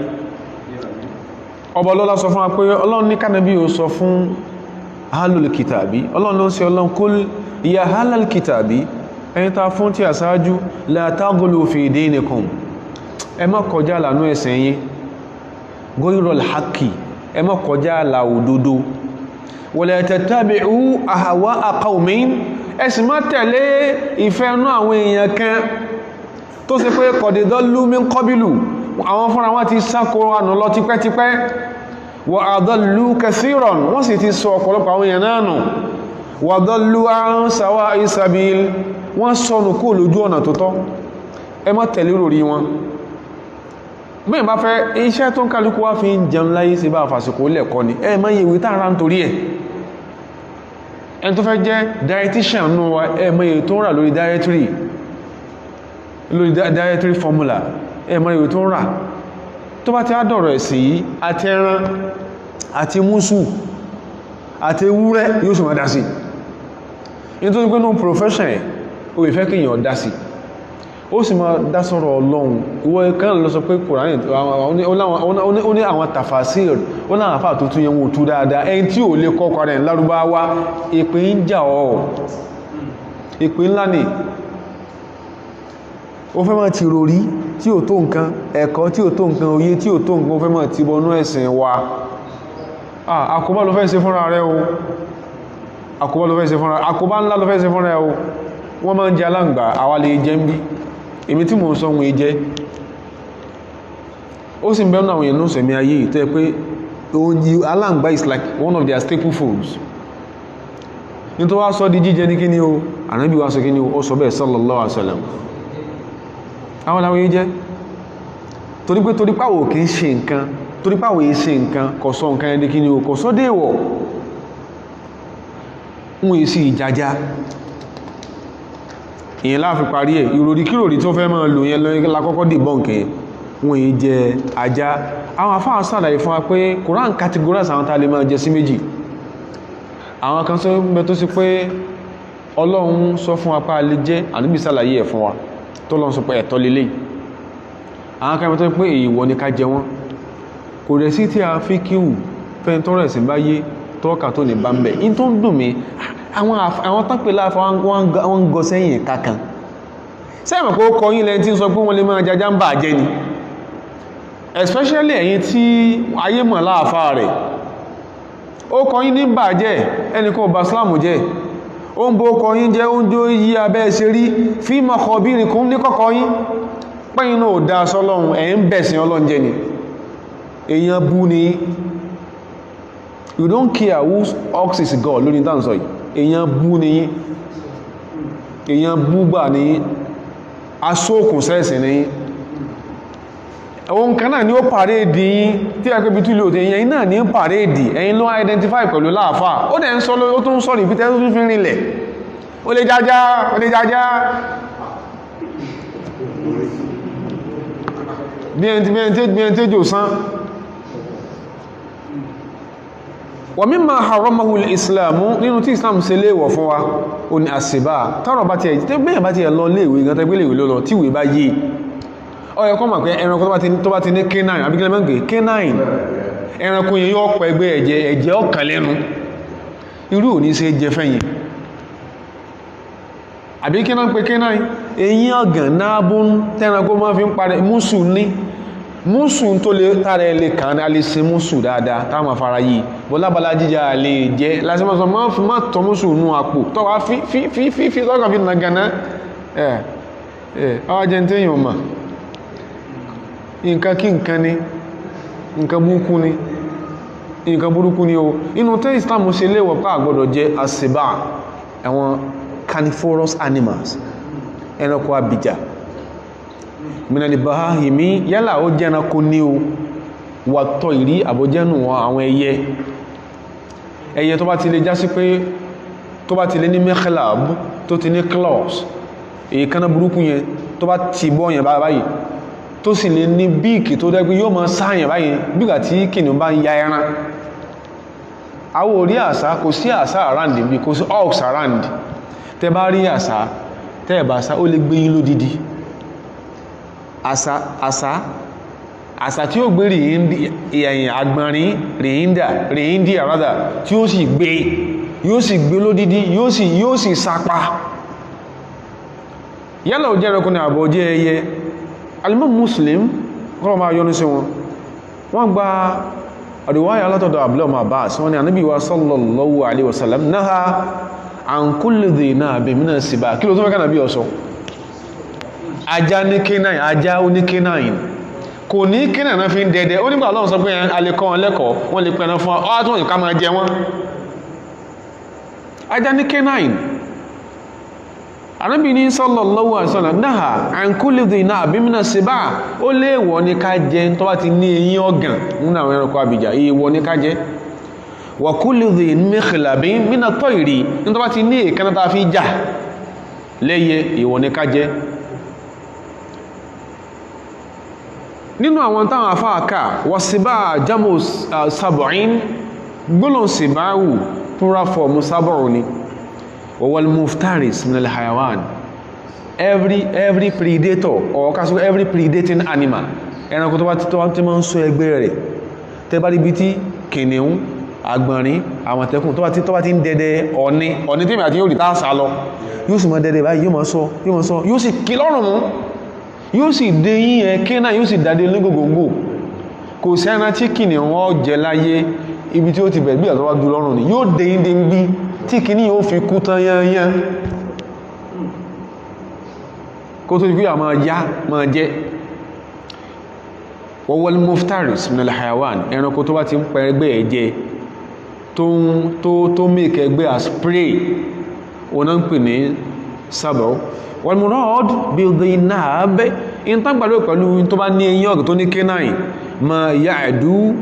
ọba lọ́lá sọ fún wa pé Ọlọ́run ní kánàbí ó sọ fún ahlul kitabi Ọlọ́run ló ń ṣe Ọlọ́run kul ya ahlul kitabi ẹni ta fún tí àṣáájú la taghlu fi dinikum ẹ má kọjá lànú ẹ̀sìn yín ghayrul haqqi ẹ má kọjá là òdodo wala tattabi'u ahwa'a qawmin ẹ sì má tẹ̀lé ìfẹ́ inú àwọn èèyàn kan tó ṣe pé qad dallu min qablu àwọn fúnra wọn ti sákò ànà lọ tipẹ́tipẹ́ wa adallu kathiran wọ́n sì ti sọ ọ̀pọ̀lọpọ̀ àwọn èèyàn náà nù wa dallu an sawa'i sabil wọ́n sọnù kó lójú ọ̀nà tó tọ́ ẹ má tẹ̀lé lórí wọn bẹ́ẹ̀ bá fẹ́ iṣẹ́ tó ń kálukú wá fi ń jẹun láyé sí bá fàṣíkò lẹ́kọ́ ni ẹ má yẹ ìwé tààrà ń torí ẹ̀ ẹni tó fẹ́ jẹ́ dietitian nù wa ẹ má yẹ tó ń rà lórí dietary formula ẹ má yẹ tó ń rà tó bá ti á dọ̀rọ̀ ẹ̀sìn yìí àti ẹran àti músù àti ewúrẹ́ yóò sì máa dá sí nítorí pé nínú profession ẹ̀ ó ìfẹ́ kí èèyàn dá sí ó sì máa dá sọ́rọ̀ Ọlọ́run ìwọ kan lọ sọ pé Kùránì ó ní àwọn tafasir ó láwọn àfáà tó tún yẹn wò tú dáadáa ẹni tí ò lè kọ́kọ́ rẹ̀ lárúbáwá èpè ń jà ọ́ èpè ńlá ni ó fẹ́ máa ti rori tí ò tó nǹkan ẹ̀kọ́ tí ò tó nǹkan òye tí ò tó nǹkan ó fẹ́ máa ti bọnú ẹ̀sìn wa àkóbá ló fẹ́ ṣe fúnra rẹ̀ o àkóbá ló fẹ́ ṣe fúnra àkóbá ńlá ló fẹ́ ṣe fúnra o wọ́n máa ń jẹ aláǹgbà àwa lè jẹ ń bí èmi tí mò ń sọ wọn jẹ ó sì ń bẹ́ẹ̀ náà àwọn èèyàn sẹ̀mí ayé tó yẹ pé aláǹgbà is like one of their staple foods ní tó wá sọ di jíjẹ ní kíní o Ànábì wá sọ kíní o ó sọ bẹ́ẹ̀ sallallahu alaihi wasallam àwọn làwọn yìí jẹ́ torí pàwọ̀ kìí ṣe nǹkan torí pàwọ̀ yìí ṣe nǹkan kò sọ nǹkan ẹni kíní o kò sọ déèwọ̀ wọ́n yìí sí ìjájá ìyẹn láàfi parí ẹ̀ ìròrí kíròrí tó fẹ́ máa lò yẹn lákọ́kọ́ dìbọ́ǹkẹ́ wọ́n yìí jẹ ajá àwọn afáà sàlàyé fún wa pé Quran categorize àwọn tá lè máa jẹ sí méjì àwọn kan sọ mẹ́ tó sì pé Ọlọ́run sọ fún apá lè jẹ́ Ànábì sàlàyé ẹ̀ fún wa tó lọ́n sọ pé ẹ̀tọ́ lélẹ̀ àwọn kan tó pé èèwọ̀ ní ká jẹ wọ́n kò rẹ̀ sí tí a fi kíwù fẹ́ tọ́rọ̀ ẹ̀sìn bá yé tọ́ka tó ní bá ń bẹ̀ in tó ń dùn mí àwọn tán pè láàfà wọ́n ń gọ sẹ́yìn kankan sẹ́yìn kó kọ yín lẹ́yìn tí ń sọ pé wọ́n lè máa jajá ń bà jẹ́ ni especially ẹ̀yin tí ayé mọ̀ láàfà rẹ̀ ó kọ yín ní bà jẹ́ ẹnìkan ọba Islam jẹ́ ó ń bó kọ yín jẹ́ oúnjẹ yí abẹ́ ṣe rí fíìmọ̀ kọbírin kún ní kọ́kọ́ yín pẹ́yìn náà ò dá sọ́lọ́run ẹ̀ ń bẹ̀sìn Ọlọ́run jẹ́ ni èèyàn bú ni you don't care whose ox is God lórí dáǹsọ̀ yìí èèyàn bú ni yín èèyàn bú gbà ní asókùn sẹ́ẹ̀sì ní yín ohun kan náà ni ó pàréèdì yín tí a pẹ́bí tí lè òtẹ́ yẹn náà ní pàréèdì ẹ̀yin ló identify pẹ̀lú láàfà ó dẹ̀ ń sọ ó tún sọ ìfítẹ́ tó tún fi rinlẹ̀ ó lè jájá bí ẹni tí jò sán wa mimma haramahu al-islamu nínú tí Islam ṣe léèwọ̀ fún wa ó ní àṣìbá tọ́rọ bá ti ẹ̀ tí bẹ́yàn bá ti ẹ̀ lọ léèwé gan tẹ́gbé léèwé lọ́lọ́ tí ìwé bá yé ọyọ kọ́ mà pé ẹranko tó bá ti ní canine àbí kílẹ̀ mẹ́gbẹ̀ canine ẹranko yẹn yóò pẹ́ ẹgbẹ́ ẹ̀jẹ̀ ọkàn lẹ́nu irú ò ní ṣe jẹ fẹ́yìn àbí kí náà pé canine eyín ọ̀gàn náàbùn tẹ́ranko máa fi ń parẹ́ mùsù ní mùsù tó lè tààrẹ lè kàn á lè ṣe mùsù dáadáa táwọn afárá yìí bọ́lábàlá jíjà lè jẹ́ lásìmọ́sọ má tọ́ mùsù nú àpò tọ́wà fí tọ́kàn fi nà gànà ọwá jẹ́ tẹ́yìn ọmọ nǹkan kí nǹkan ni nǹkan burúkú ni o inú tẹ́ Islam ṣe léwọ̀ pá àgbọ́dọ̀ jẹ́ àṣìbá àwọn carnivorous animals ẹranko abìjà minali bahahimi yálà ó jẹ́ ẹranko ní o wà tọ́ ìrí àbójẹ́nù àwọn ẹyẹ tó bá ti lè já sí pé tó bá ti lè ní mekhlab tó ti ní claws èyí kaná burúkú yẹn tó bá ti bọ́ yẹn báyìí tó sì lè ní bíìkì tó dẹ́gbé yóò máa sáàyàn báyìí bígbà tí kìnnìún bá ń ya ẹran. Àwọn orí àṣá, kò sí àṣá around bí, kò sí ox around. Tẹ bá rí àṣá, tẹ́ bá sá ó lè gbé yín lódidi. Àṣá tí ó gbé àgbọ̀nrín rìhíndì àrádà tí ó sì gbé lódidi, yóò sì sápa. Yálà ó jẹ́ ẹranko ní àbọ̀ jẹ́ ẹyẹ. Al-Imam Muslim kọ́lọ̀ máa yọ́nú sí wọn, wọ́n gba àríwáyà látọ̀dọ̀ Abdullah ibn Abbas, wọ́n ní Ànábì wa sallallahu alaihi wasallam naha an kulli dhi nabin min as-sibaa. Kí ló tó mẹ́kà nàbí ọ̀sọ́? Ajá ní K9, ajá ó ní K9, kò ní K9 náà fi ń dẹdẹ. Ó nígbà Ọlọ́run sọ pé alẹ́kọ́ wọn lẹ́kọ̀ọ́, wọ́n lè pẹ̀nà fún ọ́ tó wọ́n ká máa jẹ wọ́n. Ajá ní K9. Ànábì ní sallallahu alaihi wasallam naha an kulli dhi nabin min as-sibaa. Ó léèwọ̀ ní ká jẹ tó bá ti ní eyín ọ̀gàn nínú àwọn ẹranko abìjà, èèwọ̀ ní ká jẹ. Wa kulli dhi mikhlabin min at-tayri, ní tó bá ti ní èékánná tá fi jà lẹ́yẹ, èèwọ̀ ní ká jẹ. Nínú àwọn táwọn afáàkà wàsíbà jamu sab'in, gbọ́lọ̀ síbáwù plural form sab'u ni. Wal muftaris min al-hayawan, every predator or kaso every predating animal, ẹranko tó bá ti máa ń ṣọ́ ẹgbẹ́ rẹ̀. Tẹ́ bá rí bí tí kìnìún, àgbọ̀nrín, àmọ̀tẹ́kùn tó bá ti ń dẹdẹ ọ̀ní tí mi àti yóò rí tá sá lọ, yóò sì máa dẹdẹ báyìí, yóò máa sọ, yóò sì kí lọ́rùn mú, yóò sì dé yín ẹ kéènà, yóò sì dádé lógógógó. Kò sẹ́ran tí kìnìún ó jẹ láyé ibi tí ó ti bẹ̀ bí àtọ́wà dú lọ́rùn ni, yóò dé yín dé ń bí tí kìíní yóò fi kú tán yányán kó tó fi máa jẹ́. Wal muftaris min al-hayawan, ẹranko tó bá ti ń pẹ ẹgbẹ́ ẹ̀jẹ́ tó mẹ́kẹ ẹgbẹ́ as prey, wọn náà ń pè ní sab'u. Wal murad bi dhinab, in tán gbàdọ̀ pẹ̀lú tó bá ní eyín ọ̀gàn tó ní K9, ma ya'du,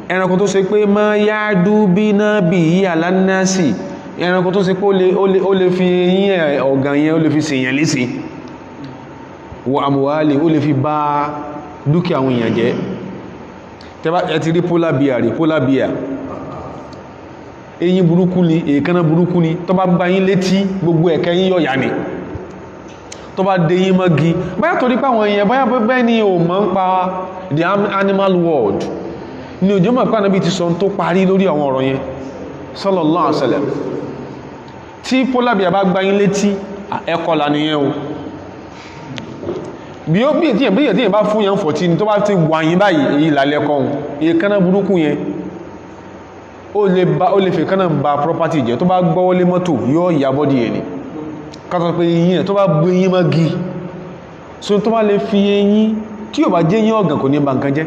ẹranko tó ṣe pé ma ya'du binabihi ala nnasi, ẹranko tó ṣe pé ó lè fi eyín ọ̀gàn yẹn ó lè fi ṣèyàn léṣe. Wa amwali, ó lè fi bá dúkìá àwọn èèyàn jẹ́. Tẹ́bá ẹ ti rí polar bear, eyín burúkú ni, èékánná burúkú ni, tó bá bá yín létí gbogbo ẹ̀kẹ́ yín yọ̀yà ni, tó bá dé yín mọ́gi. Báyá torí pé àwọn èèyàn báyá bẹ́ẹ̀ ni ò mọ̀ ń pa the animal world ni òjò mọ̀ pé Ànábì ti sọ tó parí lórí àwọn ọ̀rọ̀ yẹn sallallahu alaihi wasallam. Tí polar bear bá gbá yín létí, ẹkọlà nìyẹn o. Bí ó bí èyàn bá fún yẹn 14 tó bá ti wà yín báyìí, èyí lálẹ́kọ̀ọ́ èékánná burúkú yẹn ó lè fẹ́ kánà ba property jẹ́. Tó bá gbọ́wọ́lé mọ́tò yóò yà bọ́dì ẹni kátọ̀ pé eyín tó bá gbé eyín mọ́gí, so tó bá lè fi eyín tí yóò bá jẹ́ eyín ọ̀gàn kò ní ba nǹkan jẹ́.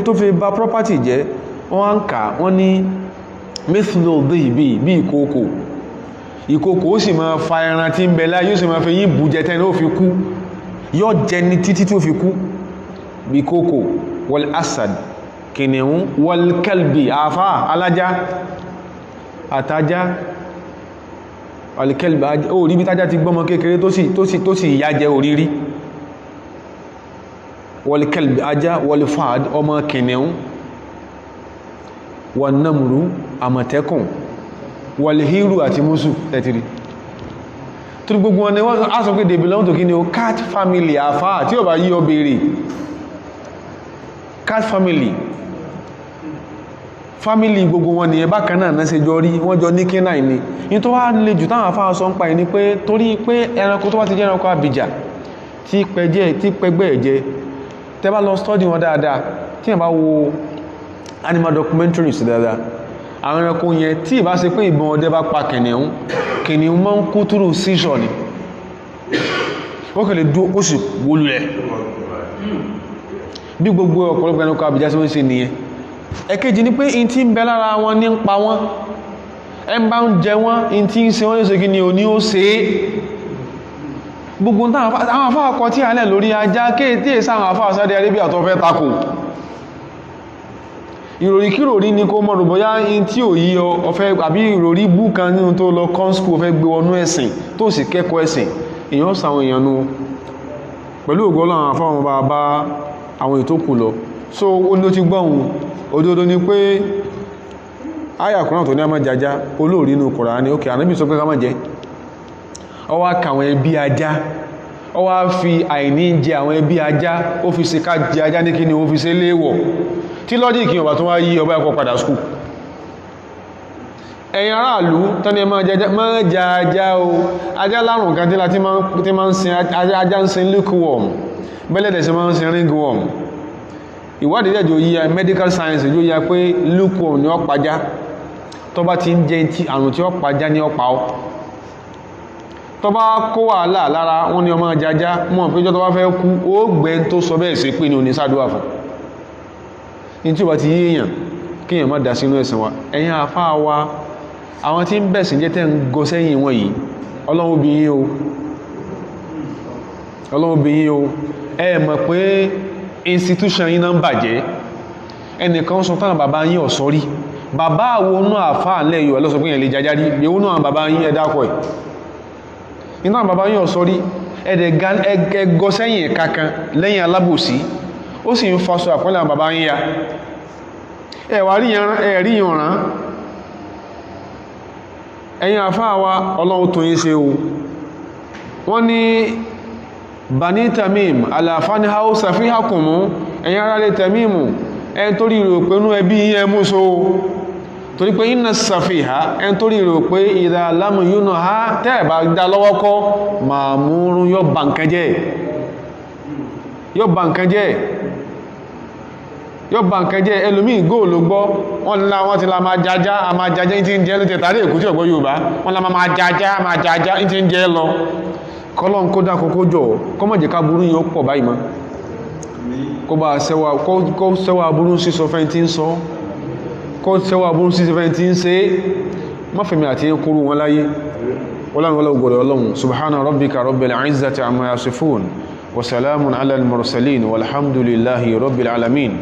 Tó fi ba property jẹ́, wọ́n ń kà wọ́n ní mithlu dhibi, bí ìkòkò ó sì máa fa ẹran tí ń bẹ láyé, yóò sì máa fi yín bù jẹ tẹ́ni ó fi kú, yóò jẹ ní títí tí ó fi kú. Bí kòkò, wal asad, kìnìún, wal kalbi, àfá alájá àtajá, wal kalbi, ó rí bí tájá ti gbọ́mọ kékeré tó sì ìyá jẹ orírí. Wal kalbi, ajá, wal fahd, ọmọ kìnìún, wan namru, àmọ̀tẹ́kùn, wàlìhírù àti mùsù ẹ̀tìrí. Tó gbogbo wọn ni wọ́n á sọ pé they belong to kí ni o cat family, àfá tí ó bá yí ọ bèèrè cat family gbogbo wọn ni ẹbá kan náà ṣe jọ rí, wọ́n jọ ní K9 ni. In tó wá lè jù táwọn àfá sọ ń pa ẹni pé torí pé ẹranko tó bá ti jẹ́ ẹranko abìjà tí pẹgbẹ́ ẹ̀jẹ́, tẹ́ bá lọ study wọn dáadáa, tí ẹ bá wo animal documentaries dáadáa, àwọn ẹranko yẹn tí ìbá ṣe pé ìbọn ọdẹ bá pa kìnìún máa ń kú túrù síṣọ́ ni, wọ́n kàn lè dúó ó sì wólulẹ̀ bí gbogbo ọ̀pọ̀lọpọ̀ ẹranko abìjà sí wọ́n ṣe nìyẹn. Ẹ̀kejì ni pé in tí ń bẹ lára wọn ní ń pa wọ́n, ẹ ń bá ń jẹ wọ́n, in tí ń ṣe wọ́n ní ṣe kí ni ò ní ó ṣe é. Gbogbo àwọn afá ọkọ̀ tí a lẹ̀ lórí ajá kéèkéè sáwọn afá Saudi Arabia tó fẹ́ takò, ìròrí kíròrí ní kó mọ́rùn bóyá in tí ò yí ọfẹ́ àbí ìròrí bú kan nínú tó lọ kọ́nskú ọfẹ́ gbé wọnú ẹ̀sìn tó sì kẹ́kọ̀ọ́ ẹ̀sìn, èyàn sàwọn èèyàn nú pẹ̀lú ògo Ọlọ́run fáwọn bá àwọn ètò kù lọ. So ó ní ó ti gbọ́hun òdodo ni pé àyà Kùránì tó ní a máa jajá olóòrí inú Kùránì ókè Ànábì sọ pé ká má jẹ, ó wá ka àwọn ẹbí ajá, ó wá fi àìní jẹ àwọn ẹbí ajá ó fi ṣe ká jẹ ajá ní kíni ó fi ṣe léèwọ̀, tí lọ́díkì ọba tó wá yí ọba ẹ̀kọ́ padà skú. Ẹ̀yin aráàlú tán ni máa jajá o, ajá lárùn kan tí máa ń sin ajá ń sin lickworm, bẹ́lẹ̀dẹ̀ sí máa ń sin ringworm. Ìwádìí dẹ̀jọ yíya medical science yóò yá pé lickworm ni ó pàjá, tó bá ti ń jẹ tí àrùn tí ó pàjá ní ọpa ọ, tó bá kó wàhálà lára wọn ni ọmọ jajá mọ̀ pé jọ́ tó bá fẹ́ kú ó gbẹ́ tó sọ bẹ́ẹ̀ sí pé ní onísàdúwà fún ní tí ó bá ti yíyàn kí èyàn má dá sínú ẹ̀sìn wa. Ẹ̀yin àfáà wa àwọn tí ń bẹ̀sìn jẹ́ tẹ́ ń gọ sẹ́yìn wọn yìí Ọlọ́run bí yín o, Ọlọ́run bí yín o, ẹ mọ̀ pé institution yín náà ń bàjẹ́. Ẹnìkan sọ fún bàbá yín ọ̀sọ́rí, bàbá àwọn náà àfáà lẹ́ yóò ẹlọ́sọ pé yẹn lè jajárí yóò náà bàbá yín ẹ̀dákọ̀ ẹ̀ iná bàbá yín ọ̀sọ́rí ẹgọ sẹ́yìn kankan lẹ́yìn alábòsí, ó sì ń faṣọ àpọ́lẹ̀ àwọn bàbá yín ya ẹ̀wà rí ìyànrán. Ẹ̀yin àfáà wa Ọlọ́run tó yín ṣe o. Wọ́n ní Bani Tamim àlàfáà ní haúsá fi hákùnmú, ẹ̀yin ará lè Tamimu ẹn tó rí rò pé nú ẹbí yín ẹmú so, torí pé iná sàfihà ẹn tó rí rò pé ìdá alámù yúnà ha tẹ́ẹ̀bá dá lọ́wọ́ kọ́ màmúrún yóò bà nǹkan jẹ́, yóò bà nǹkan jẹ́. Ẹlòmíì góòlù gbọ́ wọ́n ti la máa jajá a máa jajá ní ti ń jẹ́ ló tẹ̀ tàrí èkú tí ọ̀gbọ́ Yorùbá wọ́n la máa jajá ní ti ń jẹ́ lọ. Kọ́lọ́n kó dákó kó jọ kọ́mọ̀jẹ̀ ká burú yóò pọ̀ báyìí mọ́, kó bá sẹ́wà burú sí sọ fẹ́ tí ń sọ, kó sẹ́wà burú sí fẹ́ tí ń ṣe mọ́fẹ̀mí àti kúrú wọn láyé. Ọlọ́run subhana rabbika rabbil izzati amma yasifun wa salamun ala al-mursalin walhamdulillahi rabbil alamin.